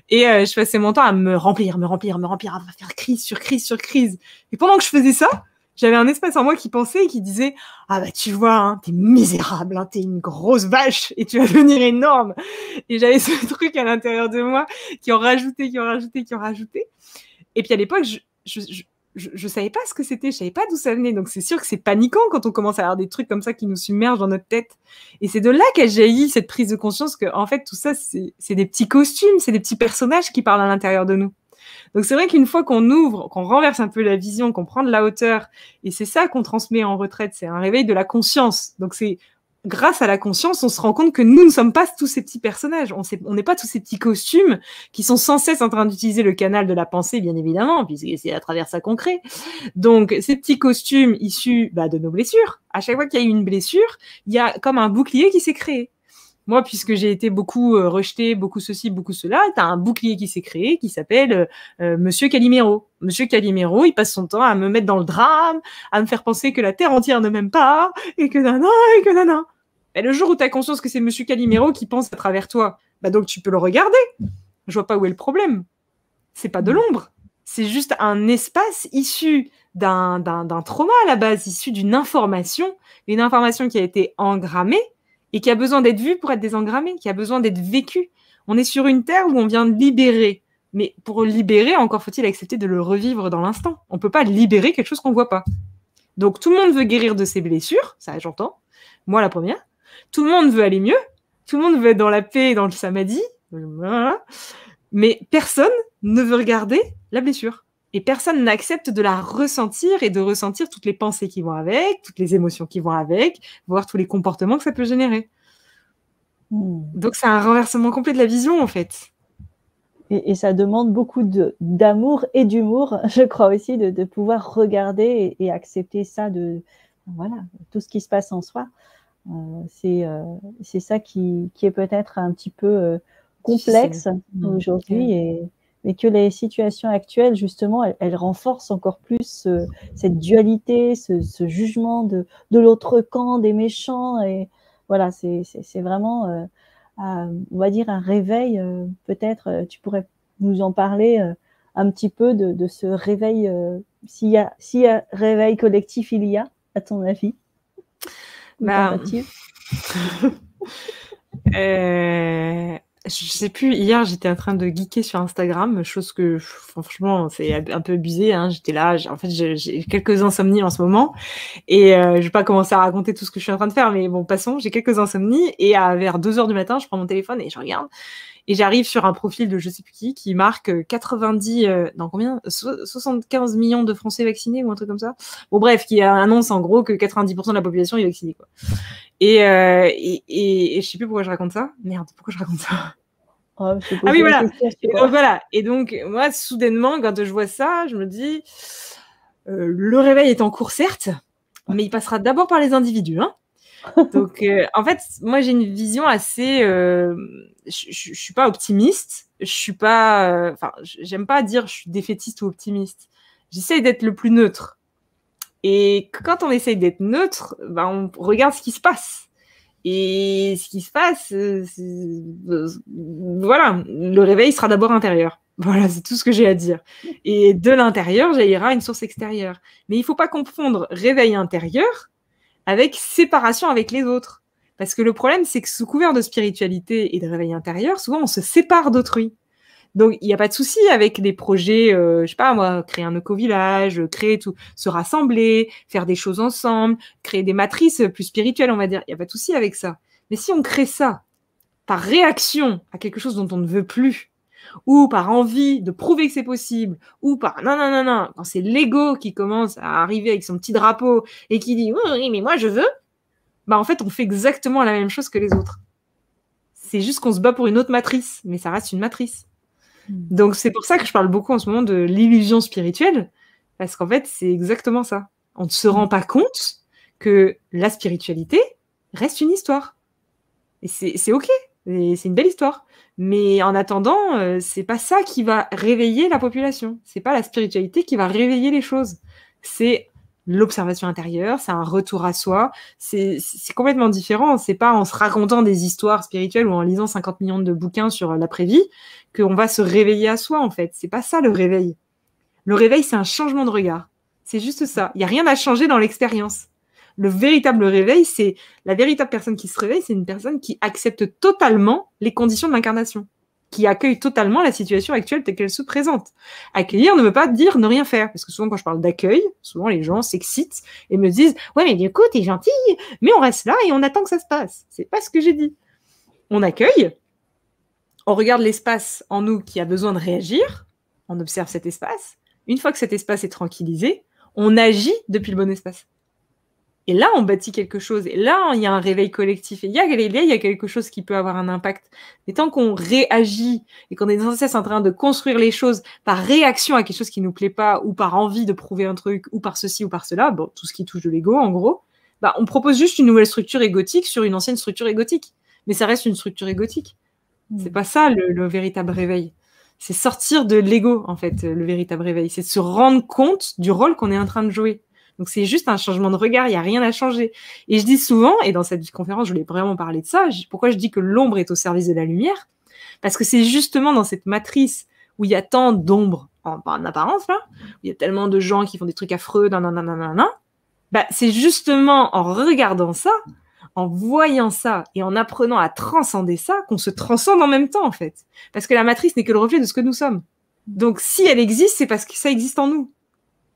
Et je passais mon temps à me remplir, à faire crise sur crise sur crise. Et pendant que je faisais ça, j'avais un espace en moi qui pensait et qui disait « Ah bah tu vois, hein, t'es misérable, hein, t'es une grosse vache et tu vas devenir énorme !» Et j'avais ce truc à l'intérieur de moi qui en rajoutait. Et puis à l'époque, je savais pas ce que c'était, je savais pas d'où ça venait. Donc c'est sûr que c'est paniquant quand on commence à avoir des trucs comme ça qui nous submergent dans notre tête. Et c'est de là qu'a jailli cette prise de conscience que, en fait, tout ça, c'est des petits costumes, c'est des petits personnages qui parlent à l'intérieur de nous. Donc c'est vrai qu'une fois qu'on ouvre, qu'on renverse un peu la vision, qu'on prend de la hauteur, et c'est ça qu'on transmet en retraite, c'est un réveil de la conscience. Donc c'est grâce à la conscience, on se rend compte que nous ne sommes pas tous ces petits personnages. On n'est pas tous ces petits costumes qui sont sans cesse en train d'utiliser le canal de la pensée, bien évidemment, puisque c'est à travers ça qu'on crée. Donc, ces petits costumes issus de nos blessures. À chaque fois qu'il y a eu une blessure, il y a comme un bouclier qui s'est créé. Moi, puisque j'ai été beaucoup rejetée, beaucoup ceci, beaucoup cela, t'as un bouclier qui s'est créé qui s'appelle Monsieur Calimero. Monsieur Calimero, il passe son temps à me mettre dans le drame, à me faire penser que la terre entière ne m'aime pas, et que nana. Et le jour où t'as conscience que c'est Monsieur Calimero qui pense à travers toi, donc tu peux le regarder. Je vois pas où est le problème. C'est pas de l'ombre. C'est juste un espace issu d'un trauma à la base, issu d'une information qui a été engrammée et qui a besoin d'être vue pour être désengrammée, qui a besoin d'être vécue. On est sur une terre où on vient de libérer. Mais pour libérer, encore faut-il accepter de le revivre dans l'instant. On peut pas libérer quelque chose qu'on voit pas. Donc tout le monde veut guérir de ses blessures, ça j'entends. Moi la première. Tout le monde veut aller mieux. Tout le monde veut être dans la paix et dans le samadhi. Mais personne ne veut regarder la blessure. Et personne n'accepte de la ressentir et de ressentir toutes les pensées qui vont avec, toutes les émotions qui vont avec, voir tous les comportements que ça peut générer. Donc c'est un renversement complet de la vision en fait. Et ça demande beaucoup d'amour et d'humour, je crois aussi, de pouvoir regarder et accepter ça, tout ce qui se passe en soi. C'est ça qui est peut-être un petit peu complexe aujourd'hui, mais que les situations actuelles, justement, elles renforcent encore plus cette dualité, ce jugement de l'autre camp, des méchants. Et voilà, c'est vraiment, on va dire, un réveil. Peut-être, tu pourrais nous en parler un petit peu de ce réveil, s'il y a réveil collectif, il y a, à ton avis? Je sais plus, hier j'étais en train de geeker sur Instagram, chose que franchement c'est un peu abusé, hein. J'étais là, en fait j'ai quelques insomnies en ce moment et je vais pas commencer à raconter tout ce que je suis en train de faire, mais bon passons, j'ai quelques insomnies et vers 2h du matin je prends mon téléphone et je regarde et j'arrive sur un profil de je sais plus qui marque 75 millions de Français vaccinés ou un truc comme ça. Bon bref, qui annonce en gros que 90% de la population est vaccinée quoi. Et je sais plus pourquoi je raconte ça. Merde, pourquoi je raconte ça? Ah oui, voilà. Voilà. Et donc, moi, soudainement, quand je vois ça, je me dis, le réveil est en cours, certes, mais il passera d'abord par les individus. Hein. Donc, en fait, moi, j'ai une vision assez... je suis pas optimiste. Je suis pas... j'aime pas dire je suis défaitiste ou optimiste. J'essaye d'être le plus neutre. Et quand on essaye d'être neutre, on regarde ce qui se passe. Et ce qui se passe, voilà, le réveil sera d'abord intérieur. Voilà, c'est tout ce que j'ai à dire. Et de l'intérieur, jaillira une source extérieure. Mais il ne faut pas confondre réveil intérieur avec séparation avec les autres. Parce que le problème, c'est que sous couvert de spiritualité et de réveil intérieur, souvent on se sépare d'autrui. Donc, il n'y a pas de souci avec des projets, je sais pas moi, créer un éco-village, créer tout, se rassembler, faire des choses ensemble, créer des matrices plus spirituelles, on va dire. Il n'y a pas de souci avec ça. Mais si on crée ça par réaction à quelque chose dont on ne veut plus, ou par envie de prouver que c'est possible, ou par non, quand c'est l'ego qui commence à arriver avec son petit drapeau et qui dit oui, mais moi je veux, en fait, on fait exactement la même chose que les autres. C'est juste qu'on se bat pour une autre matrice, mais ça reste une matrice. Donc, c'est pour ça que je parle beaucoup en ce moment de l'illusion spirituelle, parce qu'en fait, c'est exactement ça. On ne se rend pas compte, que la spiritualité reste une histoire. Et c'est OK, et c'est une belle histoire. Mais en attendant, c'est pas ça qui va réveiller la population. C'est pas la spiritualité qui va réveiller les choses. C'est l'observation intérieure, c'est un retour à soi. C'est complètement différent. C'est pas en se racontant des histoires spirituelles ou en lisant 50 millions de bouquins sur l'après-vie qu'on va se réveiller à soi, en fait. C'est pas ça le réveil. Le réveil, c'est un changement de regard. C'est juste ça. Il n'y a rien à changer dans l'expérience. Le véritable réveil, c'est la véritable personne qui se réveille, c'est une personne qui accepte totalement les conditions de l'incarnation, qui accueille totalement la situation actuelle telle qu'elle se présente. Accueillir ne veut pas dire ne rien faire, parce que souvent quand je parle d'accueil, souvent les gens s'excitent et me disent « Ouais, mais du coup, t'es gentille, mais on reste là et on attend que ça se passe. » C'est pas ce que j'ai dit. On accueille, on regarde l'espace en nous qui a besoin de réagir, on observe cet espace. Une fois que cet espace est tranquillisé, on agit depuis le bon espace. Et là, on bâtit quelque chose. Et là, il y a un réveil collectif. Et il y a quelque chose qui peut avoir un impact. Mais tant qu'on réagit et qu'on est sans cesse en train de construire les choses par réaction à quelque chose qui nous plaît pas, ou par envie de prouver un truc, ou par ceci ou par cela, bon, tout ce qui touche de l'ego, en gros, bah, on propose juste une nouvelle structure égotique sur une ancienne structure égotique. Mais ça reste une structure égotique. C'est pas ça le véritable réveil. C'est sortir de l'ego, en fait, le véritable réveil. C'est de se rendre compte du rôle qu'on est en train de jouer. Donc, c'est juste un changement de regard, il n'y a rien à changer. Et je dis souvent, et dans cette conférence, je voulais vraiment parler de ça, pourquoi je dis que l'ombre est au service de la lumière? Parce que c'est justement dans cette matrice où il y a tant d'ombre, en apparence, là, où il y a tellement de gens qui font des trucs affreux, bah, c'est justement en regardant ça, en voyant ça et en apprenant à transcender ça, qu'on se transcende en même temps, en fait. Parce que la matrice n'est que le reflet de ce que nous sommes. Donc, si elle existe, c'est parce que ça existe en nous.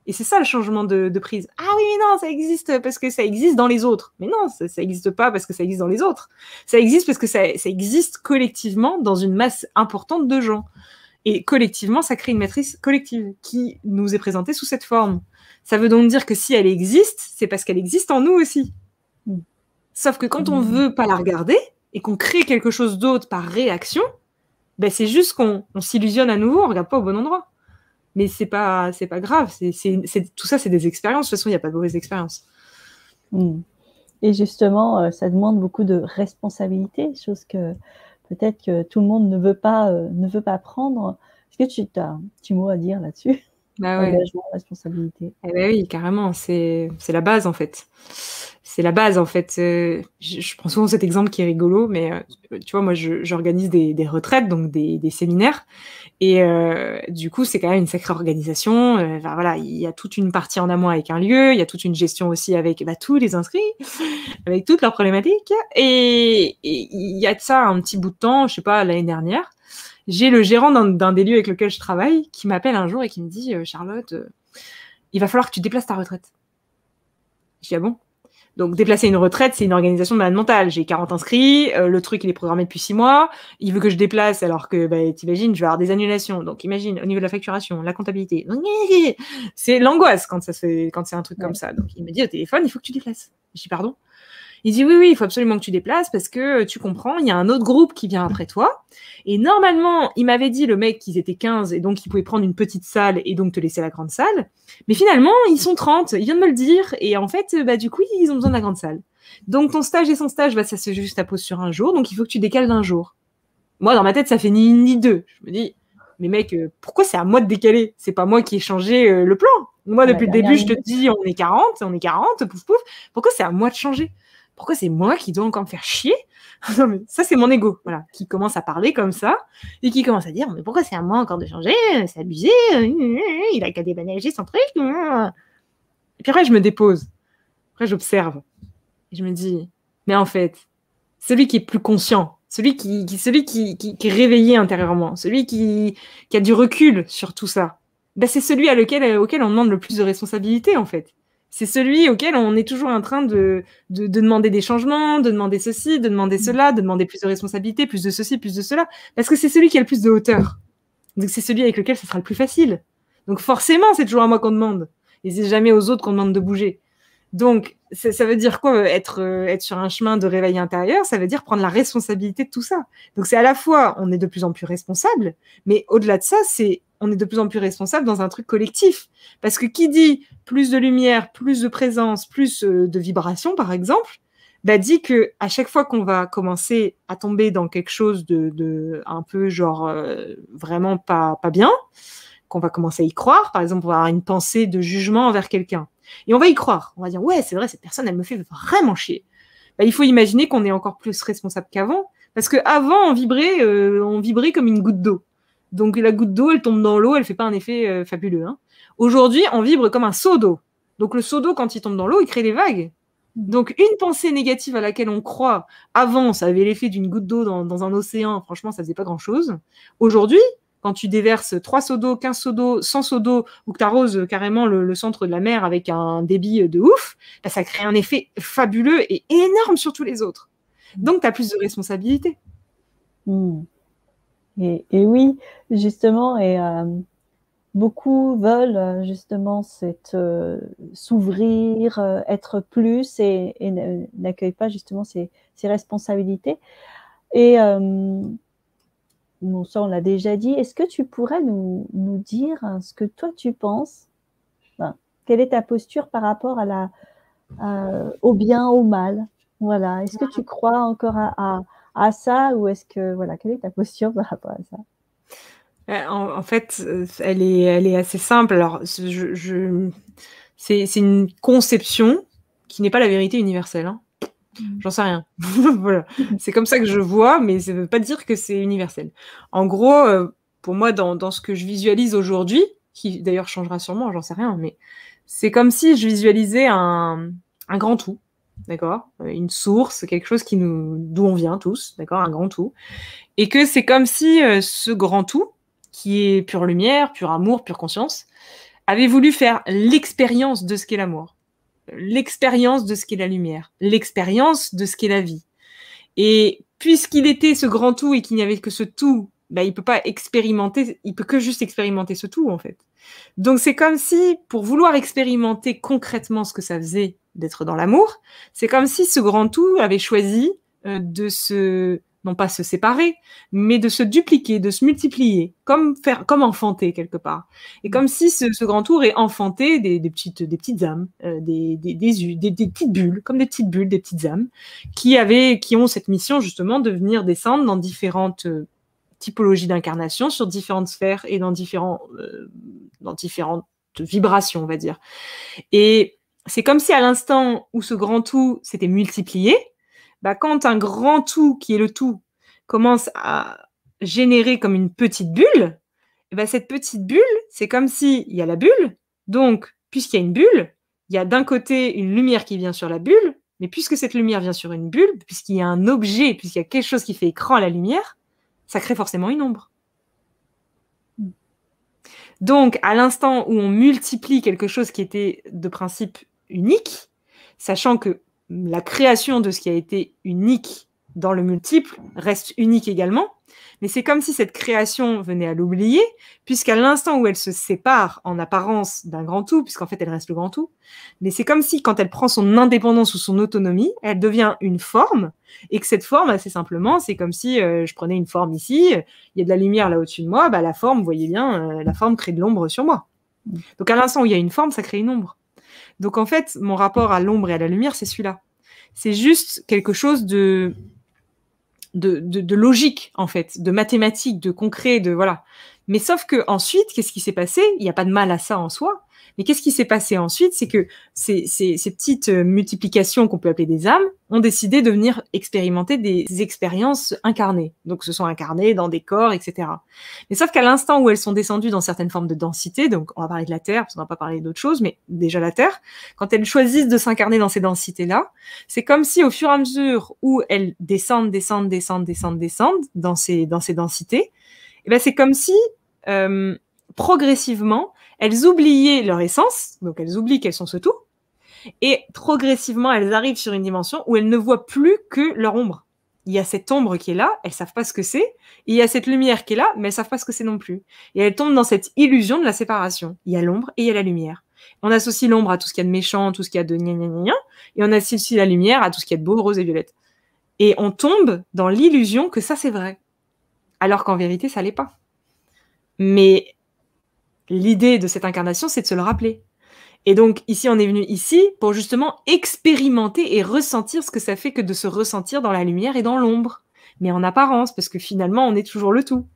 Et c'est ça le changement de prise. Ah oui, mais non, ça existe parce que ça existe dans les autres. Mais non, ça existe pas parce que ça existe dans les autres. Ça existe parce que ça existe collectivement dans une masse importante de gens. Et collectivement, ça crée une matrice collective qui nous est présentée sous cette forme. Ça veut donc dire que si elle existe, c'est parce qu'elle existe en nous aussi. Sauf que quand on veut pas la regarder et qu'on crée quelque chose d'autre par réaction, ben c'est juste qu'on s'illusionne à nouveau, on regarde pas au bon endroit. Mais c'est pas grave. Tout ça, c'est des expériences. De toute façon, il n'y a pas de mauvaises expériences. Et justement, ça demande beaucoup de responsabilité, chose que peut-être que tout le monde ne veut pas prendre. Est-ce que tu as un petit mot à dire là-dessus? Bah ouais. Engagement, responsabilité. Eh ben oui, carrément. C'est la base, en fait. C'est la base, en fait. Je prends souvent cet exemple qui est rigolo, mais tu vois, moi, j'organise des retraites, donc des séminaires. Et du coup, c'est quand même une sacrée organisation. Enfin, voilà, il y a toute une partie en amont avec un lieu, il y a toute une gestion aussi avec tous les inscrits, avec toutes leurs problématiques. Et il y a de ça un petit bout de temps, je sais pas, l'année dernière, j'ai le gérant d'un des lieux avec lequel je travaille qui m'appelle un jour et qui me dit « Charlotte, il va falloir que tu déplaces ta retraite. » Je dis « Ah bon ?» Donc, déplacer une retraite, c'est une organisation de malade mentale. J'ai 40 inscrits, le truc, il est programmé depuis 6 mois. Il veut que je déplace alors que, bah, t'imagines, je vais avoir des annulations. Donc, imagine, au niveau de la facturation, la comptabilité. C'est l'angoisse quand c'est un truc comme ça. Donc, il me dit au téléphone, il faut que tu déplaces. Je dis, pardon? Il dit, oui, il faut absolument que tu déplaces parce que, tu comprends, il y a un autre groupe qui vient après toi. Et normalement, il m'avait dit, le mec, qu'ils étaient 15 et donc ils pouvaient prendre une petite salle et donc te laisser la grande salle. Mais finalement, ils sont 30. Il vient de me le dire. Et en fait, bah, du coup, ils ont besoin de la grande salle. Donc, ton stage et son stage, bah, ça se juxtapose sur un jour. Donc, il faut que tu décales d'un jour. Moi, dans ma tête, ça fait ni une ni deux. Je me dis, mais mec, pourquoi c'est à moi de décaler? C'est pas moi qui ai changé le plan. Moi, depuis le début, je te dis, on est 40, pouf, pouf. Pourquoi c'est à moi de changer? Pourquoi c'est moi qui dois encore me faire chier? Non, mais ça, c'est mon ego, voilà, qui commence à parler comme ça et qui commence à dire, mais pourquoi c'est à moi encore de changer? C'est abusé, il a qu'à déménager son truc. Et puis après, je me dépose. Après, j'observe. Et je me dis, mais en fait, celui qui est plus conscient, celui qui est réveillé intérieurement, celui qui a du recul sur tout ça, ben c'est celui auquel on demande le plus de responsabilité, en fait. C'est celui auquel on est toujours en train de demander des changements, de demander ceci, de demander cela, de demander plus de responsabilité, plus de ceci, plus de cela, parce que c'est celui qui a le plus de hauteur. Donc c'est celui avec lequel ça sera le plus facile. Donc forcément, c'est toujours à moi qu'on demande. Et c'est jamais aux autres qu'on demande de bouger. Donc, ça veut dire quoi, être sur un chemin de réveil intérieur? Ça veut dire prendre la responsabilité de tout ça. Donc, c'est à la fois, on est de plus en plus responsable, mais au-delà de ça, on est de plus en plus responsable dans un truc collectif. Parce que qui dit plus de lumière, plus de présence, plus de vibration, par exemple, bah, dit que à chaque fois qu'on va commencer à tomber dans quelque chose de un peu genre vraiment pas bien, qu'on va commencer à y croire, par exemple, on va avoir une pensée de jugement envers quelqu'un. Et on va y croire. On va dire, ouais, c'est vrai, cette personne, elle me fait vraiment chier. Bah, il faut imaginer qu'on est encore plus responsable qu'avant. Parce qu'avant, on vibrait comme une goutte d'eau. Donc, la goutte d'eau, elle tombe dans l'eau, elle fait pas un effet fabuleux. Hein. Aujourd'hui, on vibre comme un seau d'eau. Donc, le seau d'eau, quand il tombe dans l'eau, il crée des vagues. Donc, une pensée négative à laquelle on croit, avant, ça avait l'effet d'une goutte d'eau dans un océan. Franchement, ça faisait pas grand-chose. Aujourd'hui, quand tu déverses 3 seaux d'eau, 15 seaux d'eau, 100 seaux d'eau, ou que tu arroses carrément le centre de la mer avec un débit de ouf, bah, ça crée un effet fabuleux et énorme sur tous les autres. Donc, tu as plus de responsabilité. Et oui, justement, et beaucoup veulent justement s'ouvrir, être plus et n'accueillent pas justement ces responsabilités. Et bon, ça, on l'a déjà dit. Est-ce que tu pourrais nous dire ce que toi, tu penses? Enfin, quelle est ta posture par rapport au bien, au mal? Voilà. Est-ce que tu crois encore à ça ou est-ce que, voilà, quelle est ta posture par rapport à ça? En fait, elle est assez simple. Alors, c'est une conception qui n'est pas la vérité universelle. Hein. J'en sais rien. Voilà. C'est comme ça que je vois, mais ça ne veut pas dire que c'est universel. En gros, pour moi, dans ce que je visualise aujourd'hui, qui d'ailleurs changera sûrement, j'en sais rien, mais c'est comme si je visualisais un grand tout, d'accord ? Une source, quelque chose d'où on vient tous, d'accord ? Un grand tout. Et que c'est comme si ce grand tout, qui est pure lumière, pur amour, pure conscience, avait voulu faire l'expérience de ce qu'est l'amour, l'expérience de ce qu'est la lumière, l'expérience de ce qu'est la vie. Et puisqu'il était ce grand tout et qu'il n'y avait que ce tout, bah, il peut pas expérimenter, il peut que juste expérimenter ce tout en fait. Donc c'est comme si, pour vouloir expérimenter concrètement ce que ça faisait d'être dans l'amour, c'est comme si ce grand tout avait choisi non pas se séparer, mais de se dupliquer, de se multiplier, comme enfanter quelque part. Et comme si ce grand tour est enfanté des petites âmes, des petites bulles, comme des petites bulles, des petites âmes, qui ont cette mission justement de venir descendre dans différentes typologies d'incarnation, sur différentes sphères et dans différentes vibrations, on va dire. Et c'est comme si à l'instant où ce grand tout s'était multiplié, bah, quand un grand tout, qui est le tout, commence à générer comme une petite bulle, et bah, cette petite bulle, c'est comme s'il y a la bulle, donc puisqu'il y a une bulle, il y a d'un côté une lumière qui vient sur la bulle, mais puisque cette lumière vient sur une bulle, puisqu'il y a un objet, puisqu'il y a quelque chose qui fait écran à la lumière, ça crée forcément une ombre. Donc, à l'instant où on multiplie quelque chose qui était de principe unique, sachant que la création de ce qui a été unique dans le multiple reste unique également, mais c'est comme si cette création venait à l'oublier, puisqu'à l'instant où elle se sépare en apparence d'un grand tout, puisqu'en fait elle reste le grand tout, mais c'est comme si quand elle prend son indépendance ou son autonomie, elle devient une forme, et que cette forme, assez simplement, c'est comme si je prenais une forme ici, il y a de la lumière là au-dessus de moi, bah, la forme, vous voyez bien, la forme crée de l'ombre sur moi. Donc à l'instant où il y a une forme, ça crée une ombre. Donc en fait, mon rapport à l'ombre et à la lumière, c'est celui-là. C'est juste quelque chose de logique, en fait, de mathématique, de concret, de voilà. Mais sauf que ensuite, qu'est-ce qui s'est passé ? Il n'y a pas de mal à ça en soi. Mais qu'est-ce qui s'est passé ensuite ? C'est que ces petites multiplications qu'on peut appeler des âmes ont décidé de venir expérimenter des expériences incarnées. Donc, se sont incarnées dans des corps, etc. Mais sauf qu'à l'instant où elles sont descendues dans certaines formes de densité, donc on va parler de la Terre, parce qu'on va pas parler d'autres choses, mais déjà la Terre, quand elles choisissent de s'incarner dans ces densités-là, c'est comme si au fur et à mesure où elles descendent dans ces densités, et ben c'est comme si progressivement, elles oubliaient leur essence, donc elles oublient qu'elles sont ce tout, et progressivement, elles arrivent sur une dimension où elles ne voient plus que leur ombre. Il y a cette ombre qui est là, elles savent pas ce que c'est, et il y a cette lumière qui est là, mais elles savent pas ce que c'est non plus. Et elles tombent dans cette illusion de la séparation. Il y a l'ombre et il y a la lumière. On associe l'ombre à tout ce qu'il y a de méchant, tout ce qu'il y a de gna gna gna gna, et on associe la lumière à tout ce qu'il y a de beau, rose et violette. Et on tombe dans l'illusion que ça, c'est vrai. Alors qu'en vérité, ça l'est pas. Mais l'idée de cette incarnation, c'est de se le rappeler. Et donc, ici, on est venu ici pour justement expérimenter et ressentir ce que ça fait que de se ressentir dans la lumière et dans l'ombre. Mais en apparence, parce que finalement, on est toujours le tout.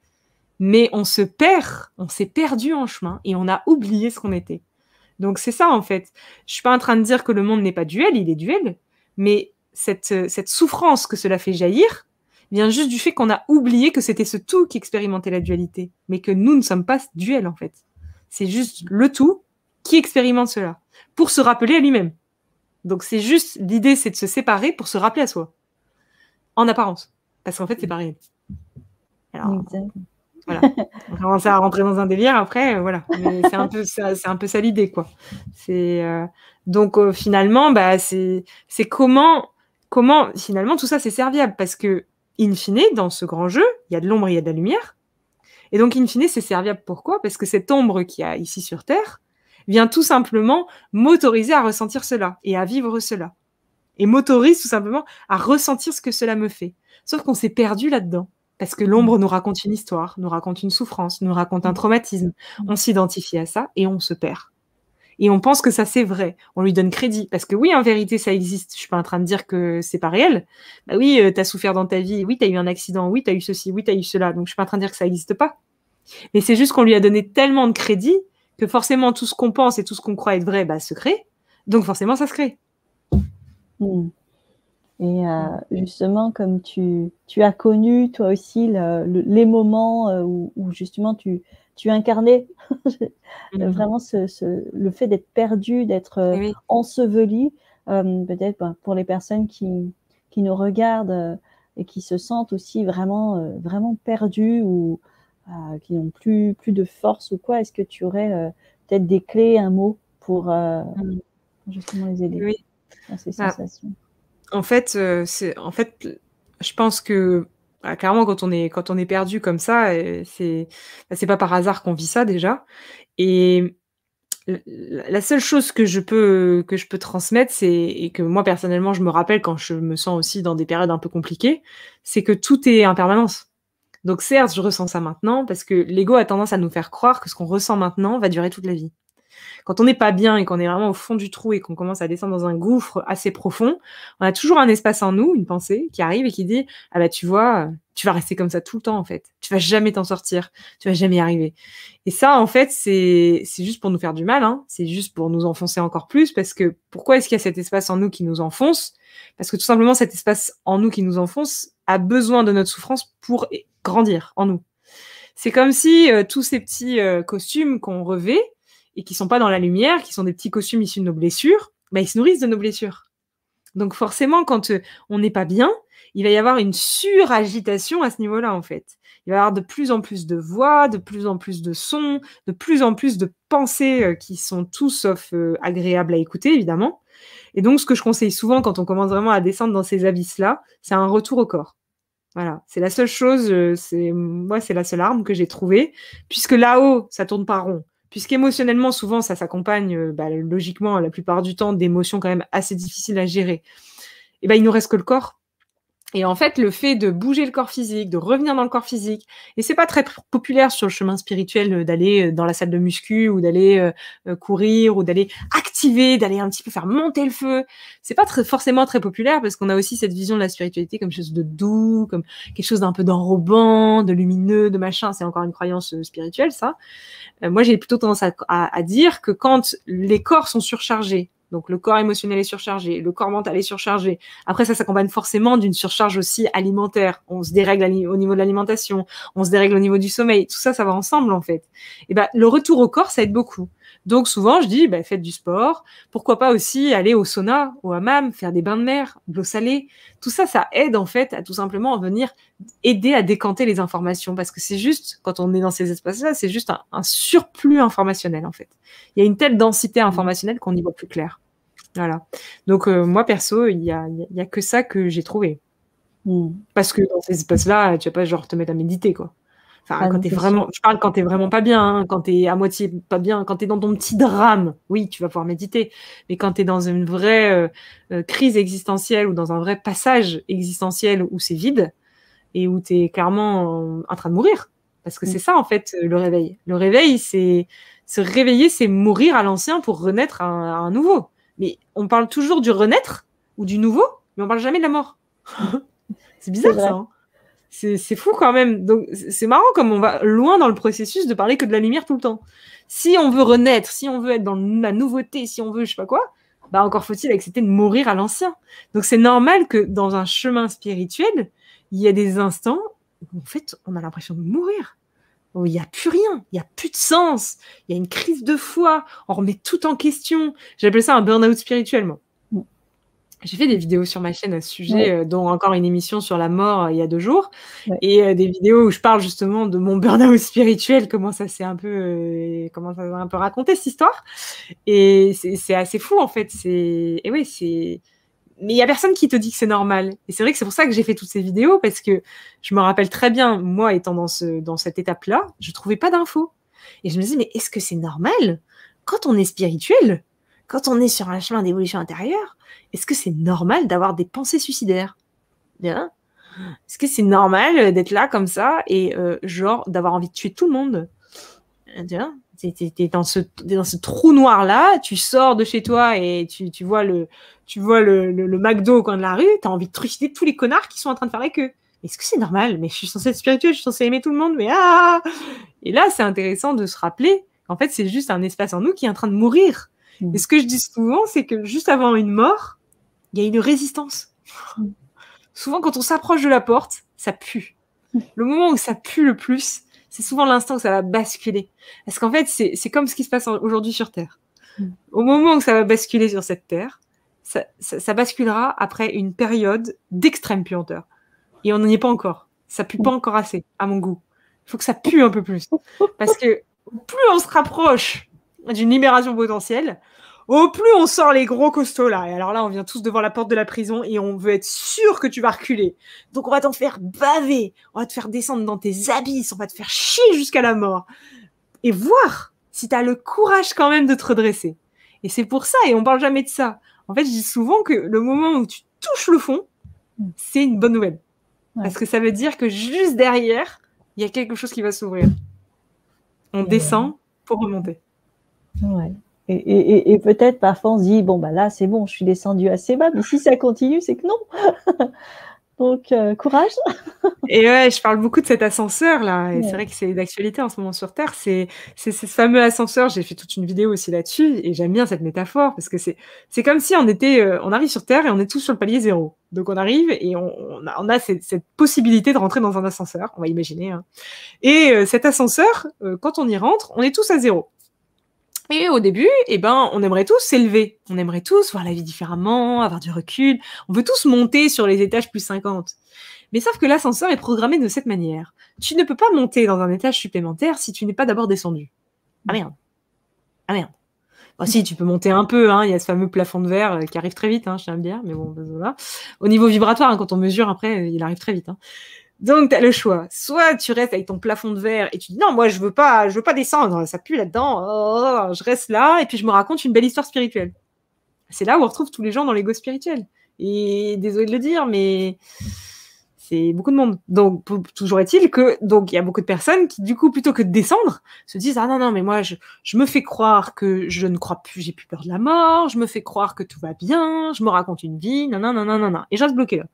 Mais on se perd, on s'est perdu en chemin et on a oublié ce qu'on était. Donc, c'est ça, en fait. Je suis pas en train de dire que le monde n'est pas duel, il est duel. Mais cette souffrance que cela fait jaillir vient juste du fait qu'on a oublié que c'était ce tout qui expérimentait la dualité. Mais que nous ne sommes pas duel, en fait. C'est juste le tout qui expérimente cela, pour se rappeler à lui-même. Donc c'est juste, l'idée c'est de se séparer pour se rappeler à soi, en apparence, parce qu'en fait c'est pas réel. Alors, voilà, on commence à rentrer dans un délire après, voilà, mais c'est un peu ça l'idée, quoi. Donc finalement, bah, c'est comment finalement tout ça c'est serviable, parce que in fine, dans ce grand jeu, il y a de l'ombre et il y a de la lumière, et donc in fine c'est serviable. Pourquoi? Parce que cette ombre qu'il y a ici sur Terre vient tout simplement m'autoriser à ressentir cela et à vivre cela. Et m'autorise tout simplement à ressentir ce que cela me fait. Sauf qu'on s'est perdu là-dedans. Parce que l'ombre nous raconte une histoire, nous raconte une souffrance, nous raconte un traumatisme. On s'identifie à ça et on se perd. Et on pense que ça c'est vrai. On lui donne crédit. Parce que oui, en vérité, ça existe. Je suis pas en train de dire que c'est pas réel. Bah oui, t'as souffert dans ta vie. Oui, t'as eu un accident. Oui, t'as eu ceci. Oui, t'as eu cela. Donc je suis pas en train de dire que ça existe pas. Mais c'est juste qu'on lui a donné tellement de crédit que forcément tout ce qu'on pense et tout ce qu'on croit être vrai, bah, se crée. Donc forcément, ça se crée. Et justement, comme tu as connu toi aussi les moments où justement tu incarnais vraiment le fait d'être perdu, d'être enseveli, peut-être pour les personnes qui nous regardent et qui se sentent aussi vraiment perdues ou qui n'ont plus de force ou quoi, est-ce que tu aurais peut-être des clés, un mot pour justement les aider dans ces sensations? En fait, je pense que clairement quand on est perdu comme ça, c'est pas par hasard qu'on vit ça déjà. Et la seule chose que je peux transmettre, et que moi personnellement je me rappelle quand je me sens aussi dans des périodes un peu compliquées, c'est que tout est en permanence. Donc certes, je ressens ça maintenant parce que l'ego a tendance à nous faire croire que ce qu'on ressent maintenant va durer toute la vie. Quand on n'est pas bien et qu'on est vraiment au fond du trou et qu'on commence à descendre dans un gouffre assez profond, on a toujours un espace en nous, une pensée qui arrive et qui dit « Ah bah tu vois, tu vas rester comme ça tout le temps en fait. Tu vas jamais t'en sortir. Tu vas jamais y arriver. » Et ça, en fait, c'est juste pour nous faire du mal. Hein. C'est juste pour nous enfoncer encore plus parce que pourquoi est-ce qu'il y a cet espace en nous qui nous enfonce? Parce que tout simplement, cet espace en nous qui nous enfonce a besoin de notre souffrance pour grandir en nous. C'est comme si tous ces petits costumes qu'on revêt et qui sont pas dans la lumière, qui sont des petits costumes issus de nos blessures, bah, ils se nourrissent de nos blessures. Donc forcément, quand on n'est pas bien, il va y avoir une suragitation à ce niveau-là, en fait. Il va y avoir de plus en plus de voix, de plus en plus de sons, de plus en plus de pensées qui sont tout sauf agréables à écouter, évidemment. Et donc, ce que je conseille souvent quand on commence vraiment à descendre dans ces abysses-là, c'est un retour au corps. Voilà, c'est la seule chose, c'est la seule arme que j'ai trouvée, puisque là-haut, ça tourne pas rond. Puisqu'émotionnellement, souvent, ça s'accompagne, logiquement, la plupart du temps, d'émotions quand même assez difficiles à gérer. Et il nous reste que le corps. Et en fait, le fait de bouger le corps physique, de revenir dans le corps physique, et c'est pas très populaire sur le chemin spirituel d'aller dans la salle de muscu ou d'aller courir ou d'aller activer, d'aller un petit peu faire monter le feu. C'est pas forcément très populaire parce qu'on a aussi cette vision de la spiritualité comme quelque chose de doux, comme quelque chose d'un peu d'enrobant, de lumineux, de machin. C'est encore une croyance spirituelle, ça. Moi, j'ai plutôt tendance à dire que quand les corps sont surchargés, donc le corps émotionnel est surchargé, le corps mental est surchargé. Après, ça s'accompagne forcément d'une surcharge aussi alimentaire. On se dérègle au niveau de l'alimentation, on se dérègle au niveau du sommeil. Tout ça, ça va ensemble en fait. Et le retour au corps, ça aide beaucoup. Donc souvent, je dis, faites du sport. Pourquoi pas aussi aller au sauna, au hammam, faire des bains de mer, de l'eau salée. Tout ça, ça aide en fait à tout simplement venir aider à décanter les informations. Parce que c'est juste, quand on est dans ces espaces-là, c'est juste un surplus informationnel en fait. Il y a une telle densité informationnelle qu'on y voit plus clair. Voilà. Donc moi perso, il y a que ça que j'ai trouvé. Parce que dans ces espaces-là, tu vas pas genre te mettre à méditer quoi. Enfin, quand t'es vraiment, je parle quand t'es vraiment pas bien, hein, quand t'es à moitié pas bien, quand t'es dans ton petit drame, oui, tu vas pouvoir méditer. Mais quand t'es dans une vraie crise existentielle ou dans un vrai passage existentiel où c'est vide et où t'es clairement en train de mourir, parce que c'est ça en fait le réveil. Le réveil, c'est se réveiller, c'est mourir à l'ancien pour renaître à un nouveau. Mais on parle toujours du renaître ou du nouveau, mais on parle jamais de la mort. C'est bizarre ça. Hein. C'est fou quand même. Donc c'est marrant comme on va loin dans le processus de parler que de la lumière tout le temps. Si on veut renaître, si on veut être dans la nouveauté, si on veut je sais pas quoi, bah encore faut-il accepter de mourir à l'ancien. Donc c'est normal que dans un chemin spirituel, il y a des instants où en fait on a l'impression de mourir. Où il n'y a plus rien, il n'y a plus de sens, il y a une crise de foi, on remet tout en question. J'appelle ça un burn-out spirituel, moi. J'ai fait des vidéos sur ma chaîne à ce sujet, dont encore une émission sur la mort il y a 2 jours, et des vidéos où je parle justement de mon burn-out spirituel, comment ça s'est un peu raconté cette histoire. Et c'est assez fou en fait. Mais il y a personne qui te dit que c'est normal. Et c'est vrai que c'est pour ça que j'ai fait toutes ces vidéos, parce que je me rappelle très bien, moi étant dans cette étape-là, je trouvais pas d'infos. Et je me disais, mais est-ce que c'est normal quand on est spirituel? Quand on est sur un chemin d'évolution intérieure, est-ce que c'est normal d'avoir des pensées suicidaires? Bien. Est-ce que c'est normal d'être là comme ça et genre d'avoir envie de tuer tout le monde? T'es dans ce trou noir là, tu sors de chez toi et tu vois le McDo au coin de la rue, t'as envie de trucider tous les connards qui sont en train de faire la queue. Est-ce que c'est normal? Mais je suis censée être spirituelle, je suis censée aimer tout le monde, mais ah! Et là, c'est intéressant de se rappeler qu'en fait, c'est juste un espace en nous qui est en train de mourir. Et ce que je dis souvent, c'est que juste avant une mort, il y a une résistance. Souvent, quand on s'approche de la porte, ça pue. Le moment où ça pue le plus, c'est souvent l'instant où ça va basculer. Parce qu'en fait, c'est comme ce qui se passe aujourd'hui sur Terre. Au moment où ça va basculer sur cette Terre, ça basculera après une période d'extrême puanteur. Et on n'y est pas encore. Ça pue pas encore assez, à mon goût. Il faut que ça pue un peu plus. Parce que plus on se rapproche d'une libération potentielle, au plus on sort les gros costauds là. Et alors là, on vient tous devant la porte de la prison et on veut être sûr que tu vas reculer. Donc on va t'en faire baver, on va te faire descendre dans tes abysses, on va te faire chier jusqu'à la mort. Et voir si tu as le courage quand même de te redresser. Et c'est pour ça, et on parle jamais de ça. En fait, je dis souvent que le moment où tu touches le fond, c'est une bonne nouvelle. Parce que ça veut dire que juste derrière, il y a quelque chose qui va s'ouvrir. On descend pour remonter. Ouais. Et peut-être parfois on se dit, bon, bah là, c'est bon, je suis descendue assez bas, mais si ça continue, c'est que non. Donc, courage. Et ouais, je parle beaucoup de cet ascenseur là, et c'est vrai que c'est d'actualité en ce moment sur Terre. C'est ce fameux ascenseur. J'ai fait toute une vidéo aussi là-dessus, et j'aime bien cette métaphore parce que c'est comme si on arrive sur Terre et on est tous sur le palier 0. Donc on arrive et on a cette possibilité de rentrer dans un ascenseur. On va imaginer. Hein. Et cet ascenseur, quand on y rentre, on est tous à 0. Et au début, on aimerait tous s'élever. On aimerait tous voir la vie différemment, avoir du recul. On veut tous monter sur les étages plus 50. Mais sauf que l'ascenseur est programmé de cette manière. Tu ne peux pas monter dans un étage supplémentaire si tu n'es pas d'abord descendu. Ah merde. Bon, si, tu peux monter un peu. Hein. Il y a ce fameux plafond de verre qui arrive très vite, hein, je tiens à le dire. Mais bon, voilà. Au niveau vibratoire, hein, quand on mesure après, il arrive très vite. Hein. Donc, tu as le choix. Soit tu restes avec ton plafond de verre et tu dis non, moi, je veux pas descendre, ça pue là-dedans. Je reste là et puis je me raconte une belle histoire spirituelle. C'est là où on retrouve tous les gens dans l'ego spirituel. Et désolé de le dire, mais c'est beaucoup de monde. Donc, toujours est-il que, donc, il y a beaucoup de personnes qui, du coup, plutôt que de descendre, se disent ah non, mais moi, je me fais croire que je ne crois plus, j'ai plus peur de la mort, je me fais croire que tout va bien, je me raconte une vie, non. Et je reste bloqué là.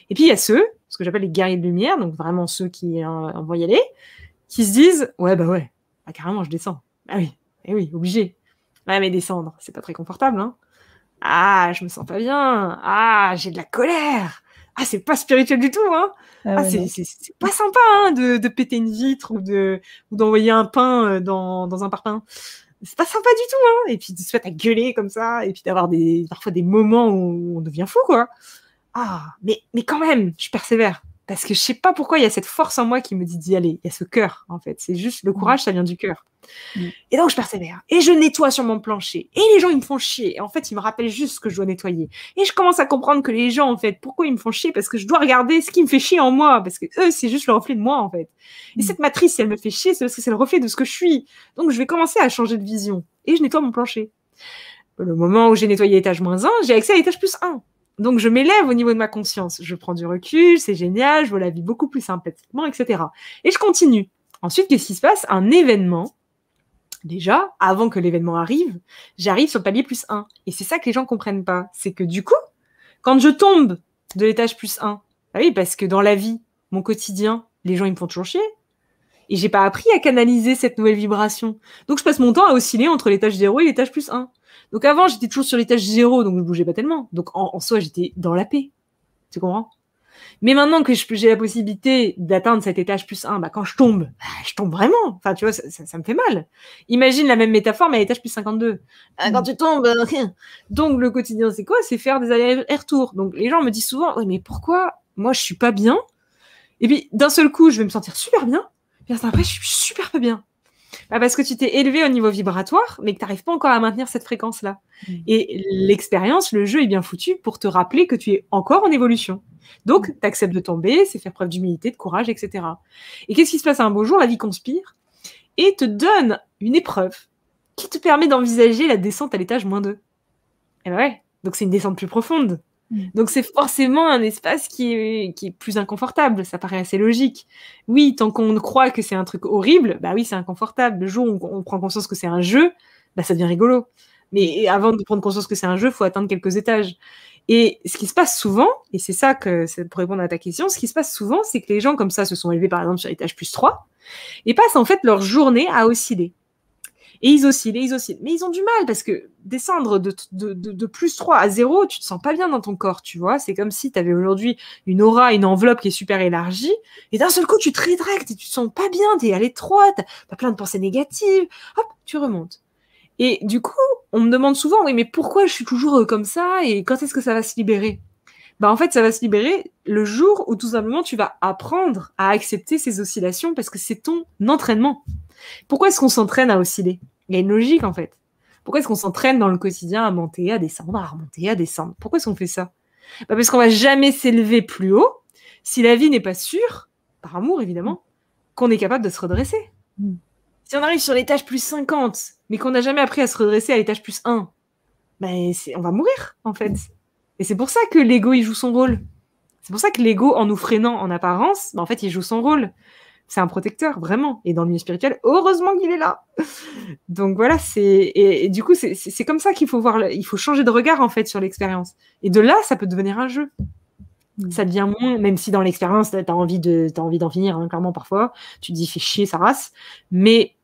Et puis, il y a ceux, ce que j'appelle les guerriers de lumière, donc vraiment ceux qui vont y aller, qui se disent ouais, carrément, je descends. Ah oui, obligé. Ouais, mais descendre, c'est pas très confortable, hein. Ah, je me sens pas bien. Ah, j'ai de la colère. Ah, c'est pas spirituel du tout, hein. C'est pas sympa, hein, de péter une vitre ou d'envoyer un pain dans un parpaing. C'est pas sympa du tout, hein. Et puis de se mettre à gueuler comme ça, et puis d'avoir parfois des moments où on devient fou, quoi. Ah, mais quand même, je persévère. Parce que je sais pas pourquoi il y a cette force en moi qui me dit d'y aller. Il y a ce cœur, en fait. C'est juste le courage, ça vient du cœur. Et donc, je persévère. Et je nettoie sur mon plancher. Et les gens, ils me font chier. Et en fait, ils me rappellent juste ce que je dois nettoyer. Et je commence à comprendre que les gens, en fait, pourquoi ils me font chier? Parce que je dois regarder ce qui me fait chier en moi. Parce que eux, c'est juste le reflet de moi, en fait. Et cette matrice, si elle me fait chier, c'est parce que c'est le reflet de ce que je suis. Donc, je vais commencer à changer de vision. Et je nettoie mon plancher. Le moment où j'ai nettoyé l'étage -1, j'ai accès à l'étage +1. Donc, je m'élève au niveau de ma conscience. Je prends du recul, c'est génial, je vois la vie beaucoup plus sympathiquement, etc. Et je continue. Ensuite, qu'est-ce qui se passe? Un événement. Déjà, avant que l'événement arrive, j'arrive sur le palier +1. Et c'est ça que les gens comprennent pas. C'est que du coup, quand je tombe de l'étage +1, bah oui, parce que dans la vie, mon quotidien, les gens, ils me font toujours chier. Et j'ai pas appris à canaliser cette nouvelle vibration. Donc, je passe mon temps à osciller entre l'étage 0 et l'étage +1. Donc, avant, j'étais toujours sur l'étage 0, donc je bougeais pas tellement. Donc, en soi, j'étais dans la paix. Tu comprends? Mais maintenant que j'ai la possibilité d'atteindre cet étage +1, bah, quand je tombe vraiment. Enfin, tu vois, ça me fait mal. Imagine la même métaphore, mais à l'étage +52. Quand tu tombes, donc le quotidien, c'est quoi? C'est faire des allers-retours. Donc, les gens me disent souvent, ouais, mais pourquoi moi, je suis pas bien? Et puis, d'un seul coup, je vais me sentir super bien. Puis après, je suis super pas bien. Bah, parce que tu t'es élevé au niveau vibratoire, mais que tu n'arrives pas encore à maintenir cette fréquence-là. Et l'expérience, le jeu est bien foutu pour te rappeler que tu es encore en évolution. Donc, tu acceptes de tomber, c'est faire preuve d'humilité, de courage, etc. Et qu'est-ce qui se passe un beau jour? La vie conspire et te donne une épreuve qui te permet d'envisager la descente à l'étage -2. Et ben ouais, donc c'est une descente plus profonde. Donc c'est forcément un espace qui est plus inconfortable, ça paraît assez logique. Oui, tant qu'on croit que c'est un truc horrible, bah oui, c'est inconfortable. Le jour où on prend conscience que c'est un jeu, bah ça devient rigolo. Mais avant de prendre conscience que c'est un jeu, il faut atteindre quelques étages. Et ce qui se passe souvent, et c'est ça que c'est pour répondre à ta question, ce qui se passe souvent, c'est que les gens comme ça se sont élevés par exemple sur l'étage +3 et passent en fait leur journée à osciller. Et ils oscillent, et ils oscillent. Mais ils ont du mal parce que descendre de +3 à 0, tu te sens pas bien dans ton corps, tu vois. C'est comme si tu avais aujourd'hui une aura, une enveloppe qui est super élargie, et d'un seul coup, tu te rétractes et tu te sens pas bien, t'es à l'étroit, t'as plein de pensées négatives, hop, tu remontes. Et du coup, on me demande souvent, oui, mais pourquoi je suis toujours comme ça et quand est-ce que ça va se libérer? Bah, en fait, ça va se libérer le jour où tout simplement tu vas apprendre à accepter ces oscillations parce que c'est ton entraînement. Pourquoi est-ce qu'on s'entraîne à osciller? Il y a une logique, en fait. Pourquoi est-ce qu'on s'entraîne dans le quotidien à monter, à descendre, à remonter, à descendre? Pourquoi est-ce qu'on fait ça? Bah parce qu'on va jamais s'élever plus haut si la vie n'est pas sûre, par amour évidemment, qu'on est capable de se redresser. Si on arrive sur l'étage +50, mais qu'on n'a jamais appris à se redresser à l'étage +1, ben on va mourir, en fait. Et c'est pour ça que l'ego, il joue son rôle. C'est pour ça que l'ego, en nous freinant en apparence, ben en fait, il joue son rôle. C'est un protecteur, vraiment. Et dans le milieu spirituel, heureusement qu'il est là. Donc voilà, et du coup, c'est comme ça qu'il faut voir, il faut changer de regard, en fait, sur l'expérience. Et de là, ça peut devenir un jeu. Ça devient moins, même si dans l'expérience, t'as envie d'en finir, hein, clairement, parfois. Tu te dis, fais chier, sa race. Mais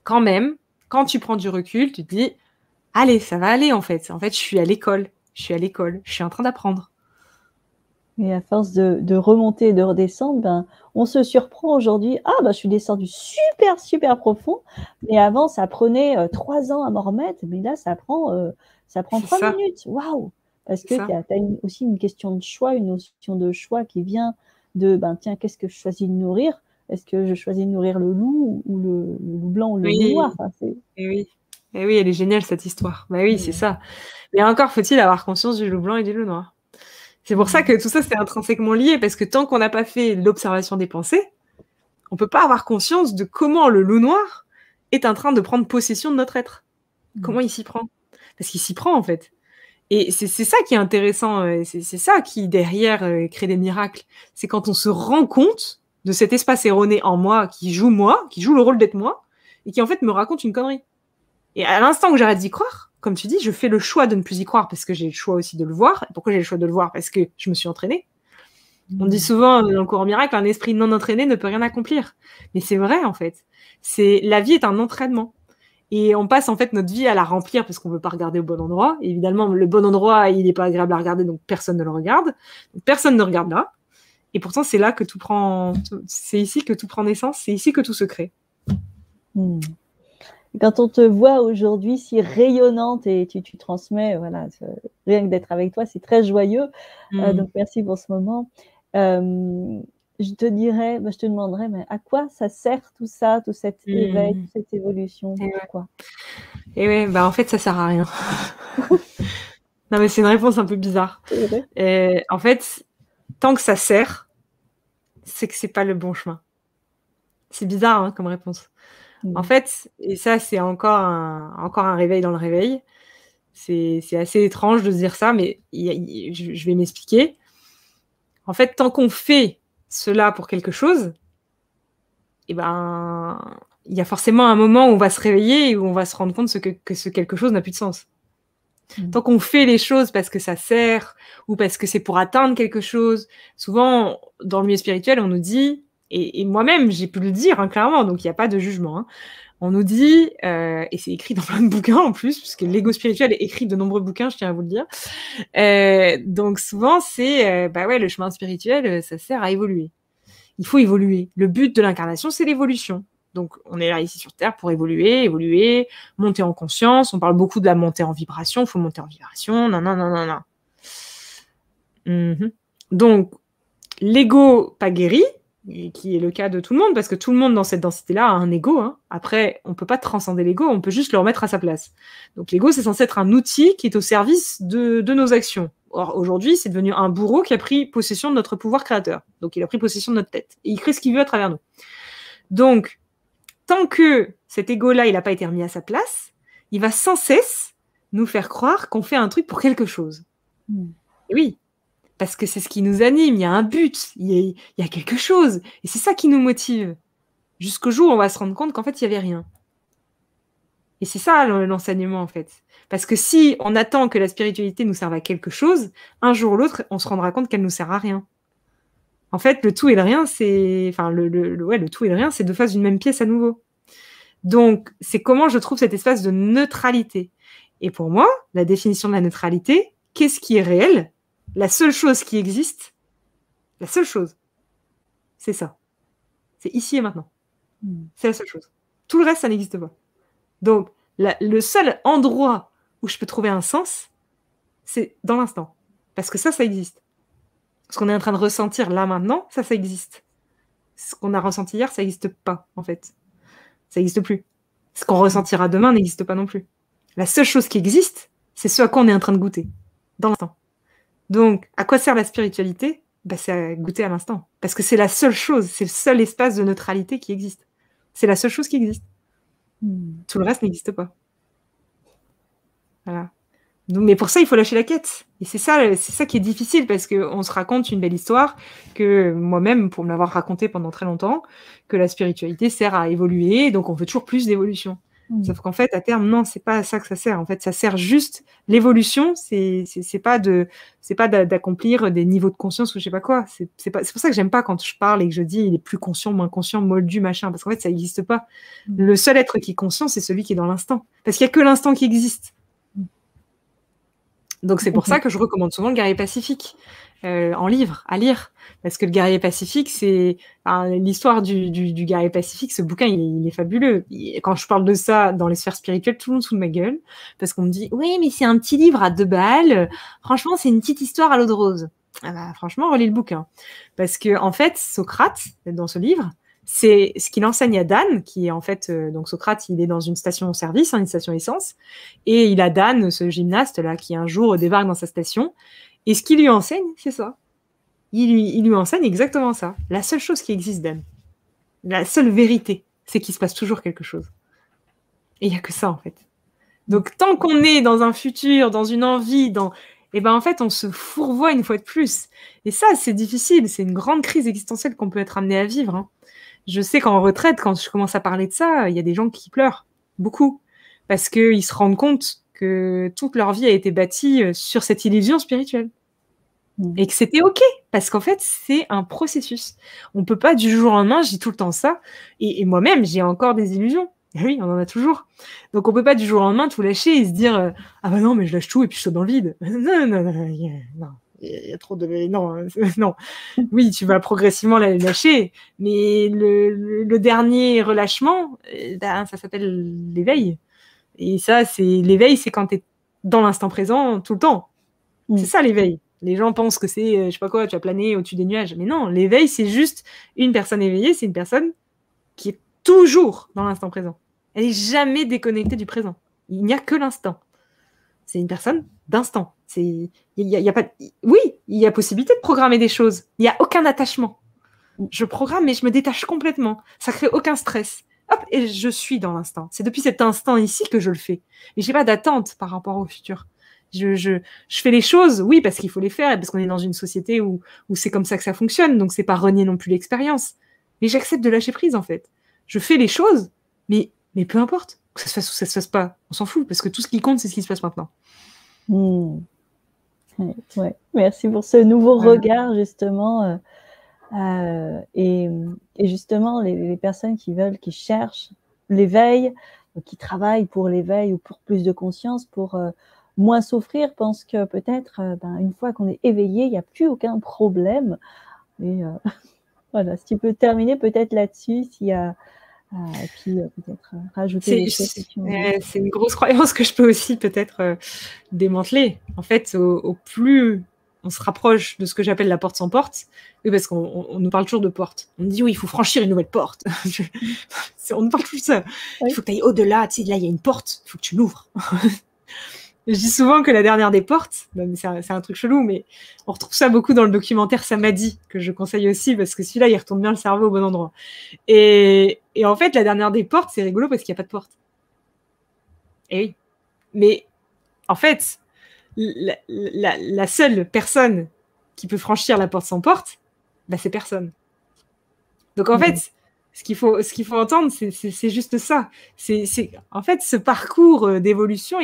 quand même, quand tu prends du recul, tu te dis, allez, ça va aller, en fait. En fait, je suis à l'école. Je suis en train d'apprendre. Et à force de remonter et de redescendre, ben, on se surprend aujourd'hui. Ah, ben, je suis descendue super, super profond. Mais avant, ça prenait 3 ans à m'en remettre. Mais là, ça prend 3 minutes. Waouh! Parce que tu as aussi une question de choix, une notion de choix qui vient de, ben, tiens, qu'est-ce que je choisis de nourrir? Est-ce que je choisis de nourrir le loup ou le loup blanc ou le loup noir? Enfin, et oui, elle est géniale, cette histoire. Bah oui, c'est ça. Mais encore faut-il avoir conscience du loup blanc et du loup noir. C'est pour ça que tout ça, c'est intrinsèquement lié, parce que tant qu'on n'a pas fait l'observation des pensées, on ne peut pas avoir conscience de comment le loup noir est en train de prendre possession de notre être. Comment il s'y prend? Parce qu'il s'y prend, en fait. Et c'est ça qui est intéressant, c'est ça qui, derrière, crée des miracles. C'est quand on se rend compte de cet espace erroné en moi, qui joue le rôle d'être moi, et qui, en fait, me raconte une connerie. Et à l'instant où j'arrête d'y croire, comme tu dis, je fais le choix de ne plus y croire parce que j'ai le choix aussi de le voir. Pourquoi j'ai le choix de le voir? Parce que je me suis entraînée. On dit souvent dans le courant miracle, un esprit non entraîné ne peut rien accomplir. Mais c'est vrai, en fait. La vie est un entraînement. Et on passe en fait notre vie à la remplir parce qu'on veut pas regarder au bon endroit. Et évidemment, le bon endroit, il n'est pas agréable à regarder, donc personne ne le regarde. Donc, personne ne regarde là. Et pourtant, c'est là que c'est ici que tout prend naissance, c'est ici que tout se crée. Quand on te voit aujourd'hui si rayonnante et tu transmets, voilà, rien que d'être avec toi, c'est très joyeux. Donc merci pour ce moment. je te dirais, je te demanderais, mais à quoi ça sert tout ça, tout cet éveil, toute cette évolution? Pourquoi? Et ouais, bah en fait, ça sert à rien. Non, mais c'est une réponse un peu bizarre. C'est vrai. Et en fait, tant que ça sert, c'est que c'est pas le bon chemin. C'est bizarre hein, comme réponse. En fait, et ça, c'est encore un réveil dans le réveil. C'est assez étrange de se dire ça, mais je vais m'expliquer. En fait, tant qu'on fait cela pour quelque chose, eh ben, il y a forcément un moment où on va se réveiller et où on va se rendre compte que ce quelque chose n'a plus de sens. Tant qu'on fait les choses parce que ça sert ou parce que c'est pour atteindre quelque chose, souvent, dans le milieu spirituel, on nous dit, et moi-même, j'ai pu le dire hein, clairement, donc il n'y a pas de jugement, hein, on nous dit, et c'est écrit dans plein de bouquins en plus, puisque l'ego spirituel est écrit de nombreux bouquins, je tiens à vous le dire. Donc souvent, c'est, bah ouais, le chemin spirituel, ça sert à évoluer. Il faut évoluer. Le but de l'incarnation, c'est l'évolution. Donc, on est là ici sur Terre pour évoluer, monter en conscience. On parle beaucoup de la montée en vibration. Il faut monter en vibration. Non. Donc, l'ego pas guéri, et qui est le cas de tout le monde, parce que tout le monde dans cette densité-là a un ego. Hein. Après, on ne peut pas transcender l'ego, on peut juste le remettre à sa place. Donc, l'ego, c'est censé être un outil qui est au service de nos actions. Or, aujourd'hui, c'est devenu un bourreau qui a pris possession de notre pouvoir créateur. Donc, il a pris possession de notre tête. Et il crée ce qu'il veut à travers nous. Donc, tant que cet ego-là, il n'a pas été remis à sa place, il va sans cesse nous faire croire qu'on fait un truc pour quelque chose. Et oui, parce que c'est ce qui nous anime, il y a un but, il y a quelque chose. Et c'est ça qui nous motive. Jusqu'au jour où on va se rendre compte qu'en fait, il n'y avait rien. Et c'est ça l'enseignement, en fait. Parce que si on attend que la spiritualité nous serve à quelque chose, un jour ou l'autre, on se rendra compte qu'elle ne nous sert à rien. En fait, le tout et le rien, c'est... Enfin, le tout et le rien, c'est deux faces d'une même pièce à nouveau. Donc, c'est comment je trouve cet espace de neutralité. Et pour moi, la définition de la neutralité, qu'est-ce qui est réel? La seule chose qui existe, la seule chose, c'est ça. C'est ici et maintenant. C'est la seule chose. Tout le reste, ça n'existe pas. Donc, le seul endroit où je peux trouver un sens, c'est dans l'instant. Parce que ça existe. Ce qu'on est en train de ressentir là, maintenant, ça existe. Ce qu'on a ressenti hier, ça n'existe pas, en fait. Ça n'existe plus. Ce qu'on ressentira demain n'existe pas non plus. La seule chose qui existe, c'est ce à quoi on est en train de goûter, dans l'instant. Donc, à quoi sert la spiritualité? C'est à goûter à l'instant. Parce que c'est la seule chose, c'est le seul espace de neutralité qui existe. C'est la seule chose qui existe. Tout le reste n'existe pas. Voilà. Donc, mais pour ça, il faut lâcher la quête. Et c'est ça qui est difficile, parce qu'on se raconte une belle histoire, que moi-même, pour me l'avoir raconté pendant très longtemps, que la spiritualité sert à évoluer, donc on veut toujours plus d'évolution. Sauf qu'en fait, à terme, non, c'est pas à ça que ça sert. En fait, ça sert juste l'évolution. C'est pas d'accomplir des niveaux de conscience ou je sais pas quoi. C'est pour ça que j'aime pas quand je parle et que je dis il est plus conscient, moins conscient, moldu, machin, parce qu'en fait, ça n'existe pas. Le seul être qui est conscient, c'est celui qui est dans l'instant, parce qu'il y a que l'instant qui existe. Donc c'est pour ça que je recommande souvent le Guerrier Pacifique en livre, à lire. Parce que le Guerrier Pacifique, c'est l'histoire du Guerrier Pacifique, ce bouquin, il est fabuleux. Quand je parle de ça dans les sphères spirituelles, tout le monde se fout de ma gueule. Parce qu'on me dit, oui, mais c'est un petit livre à 2 balles. Franchement, c'est une petite histoire à l'eau de rose. Ah bah, franchement, relis le bouquin. Parce que en fait, Socrate, dans ce livre, c'est ce qu'il enseigne à Dan, qui est en fait, donc Socrate, il est dans une station-service, une station essence, et il a Dan, ce gymnaste-là, qui un jour débarque dans sa station, et ce qu'il lui enseigne, c'est ça. Il lui enseigne exactement ça. La seule chose qui existe, Dan, la seule vérité, c'est qu'il se passe toujours quelque chose. Et il n'y a que ça, en fait. Donc, tant qu'on est dans un futur, dans une envie, et ben en fait, on se fourvoie une fois de plus. Et ça, c'est difficile, c'est une grande crise existentielle qu'on peut être amené à vivre, hein. Je sais qu'en retraite, quand je commence à parler de ça, il y a des gens qui pleurent, beaucoup, parce qu'ils se rendent compte que toute leur vie a été bâtie sur cette illusion spirituelle. Et que c'était OK, parce qu'en fait, c'est un processus. On ne peut pas du jour au lendemain, je dis tout le temps ça, et moi-même, j'ai encore des illusions. Et oui, on en a toujours. Donc, on ne peut pas du jour au lendemain tout lâcher et se dire « Ah bah non, mais je lâche tout et puis je saute dans le vide. » Non. Il y a trop de... Non. Oui, tu vas progressivement la lâcher, mais le dernier relâchement, ça s'appelle l'éveil. Et ça, l'éveil, c'est quand tu es dans l'instant présent tout le temps. C'est ça l'éveil. Les gens pensent que c'est, je sais pas quoi, tu vas planer au-dessus des nuages. Mais non, l'éveil, c'est juste une personne éveillée, c'est une personne qui est toujours dans l'instant présent. Elle n'est jamais déconnectée du présent. Il n'y a que l'instant. C'est une personne d'instant. Y a pas, oui, il y a possibilité de programmer des choses. Il n'y a aucun attachement. Je programme et je me détache complètement. Ça crée aucun stress. Hop, et je suis dans l'instant. C'est depuis cet instant ici que je le fais. Et j'ai pas d'attente par rapport au futur. Je fais les choses, oui, parce qu'il faut les faire, et parce qu'on est dans une société où c'est comme ça que ça fonctionne, donc c'est pas renier non plus l'expérience. Mais j'accepte de lâcher prise, en fait. Je fais les choses, mais peu importe. Que ça se fasse ou ça se fasse pas, on s'en fout, parce que tout ce qui compte, c'est ce qui se passe maintenant. Ouais. Merci pour ce nouveau regard, justement. Et justement, les personnes qui cherchent l'éveil, qui travaillent pour l'éveil ou pour plus de conscience, pour moins souffrir, pensent que peut-être, une fois qu'on est éveillé, il n'y a plus aucun problème. Et voilà, si tu peux terminer peut-être là-dessus, s'il y a, et puis peut-être rajouter des choses que tu veux. C'est une grosse croyance que je peux aussi peut-être démanteler. En fait, au plus on se rapproche de ce que j'appelle la porte sans porte, oui, parce qu'on nous parle toujours de porte. On nous dit, oui, il faut franchir une nouvelle porte. On nous parle tout ça. Il faut que tu ailles au-delà. Tu sais, là, il y a une porte, il faut que tu l'ouvres. Je dis souvent que la dernière des portes, c'est un truc chelou, mais on retrouve ça beaucoup dans le documentaire Samadhi, que je conseille aussi, parce que celui-là, il retourne bien le cerveau au bon endroit. Et en fait, la dernière des portes, c'est rigolo parce qu'il n'y a pas de porte. Et oui. Mais en fait, la seule personne qui peut franchir la porte sans porte, c'est personne. Donc en fait, ce qu'il faut entendre, c'est juste ça. En fait, ce parcours d'évolution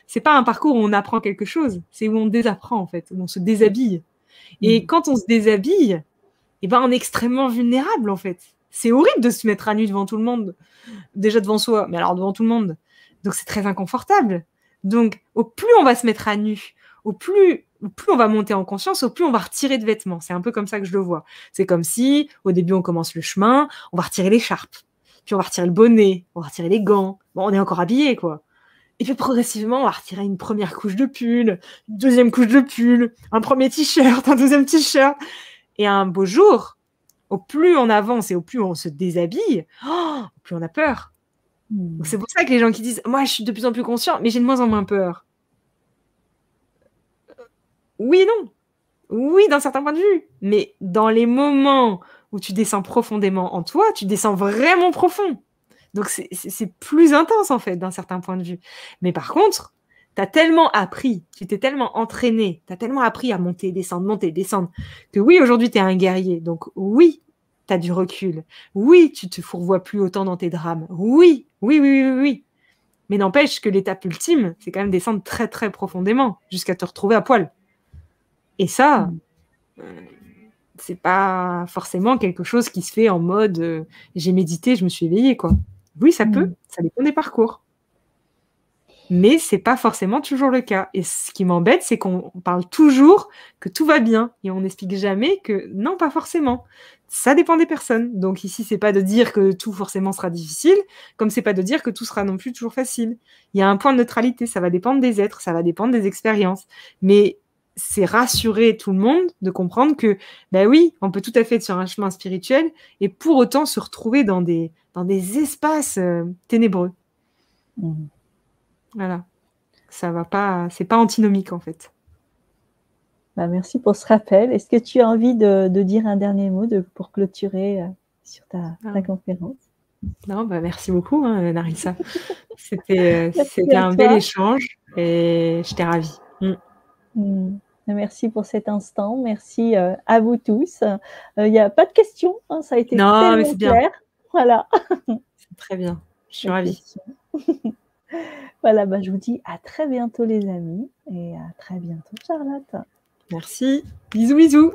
c'est pas un parcours où on apprend quelque chose, c'est où on désapprend en fait, où on se déshabille. Et quand on se déshabille, on est extrêmement vulnérable en fait. C'est horrible de se mettre à nu devant tout le monde, déjà devant soi, mais alors devant tout le monde. Donc c'est très inconfortable. Donc au plus on va se mettre à nu, au plus on va monter en conscience, au plus on va retirer de vêtements. C'est un peu comme ça que je le vois. C'est comme si, au début, on commence le chemin, on va retirer l'écharpe, puis on va retirer le bonnet, on va retirer les gants. Bon, on est encore habillé, quoi. Et puis progressivement, on va retirer une première couche de pull, une deuxième couche de pull, un premier t-shirt, un deuxième t-shirt. Et un beau jour, au plus on avance et au plus on se déshabille, au plus on a peur. Donc c'est pour ça que les gens qui disent « Moi, je suis de plus en plus conscient, mais j'ai de moins en moins peur. » Oui et non. Oui, d'un certain point de vue. Mais dans les moments où tu descends profondément en toi, tu descends vraiment profond. Donc, c'est plus intense, en fait, d'un certain point de vue. Mais par contre, tu as tellement appris, tu t'es tellement entraîné, tu as tellement appris à monter, descendre, que oui, aujourd'hui, tu es un guerrier. Donc, oui, tu as du recul. Oui, tu te fourvoies plus autant dans tes drames. Oui. Mais n'empêche que l'étape ultime, c'est quand même descendre très, très profondément jusqu'à te retrouver à poil. Et ça, c'est pas forcément quelque chose qui se fait en mode j'ai médité, je me suis éveillée, quoi. Oui, ça peut, ça dépend des parcours. Mais c'est pas forcément toujours le cas. Et ce qui m'embête, c'est qu'on parle toujours que tout va bien et on n'explique jamais que non, pas forcément. Ça dépend des personnes. Donc ici, c'est pas de dire que tout forcément sera difficile, comme c'est pas de dire que tout sera non plus toujours facile. Il y a un point de neutralité, ça va dépendre des êtres, ça va dépendre des expériences. Mais c'est rassurer tout le monde de comprendre que, oui, on peut tout à fait être sur un chemin spirituel et pour autant se retrouver dans des espaces ténébreux. Voilà. Ça va pas, c'est pas antinomique en fait. Merci pour ce rappel. Est-ce que tu as envie de dire un dernier mot pour clôturer sur ta conférence? Non, merci beaucoup, Narissa. C'était un bel échange et j'étais ravie. Merci pour cet instant. Merci à vous tous. Il n'y a pas de questions. Ça a été tellement clair. Bien. Voilà. C'est très bien. Je suis ravie. Voilà, je vous dis à très bientôt les amis et à très bientôt Charlotte. Merci. Bisous, bisous.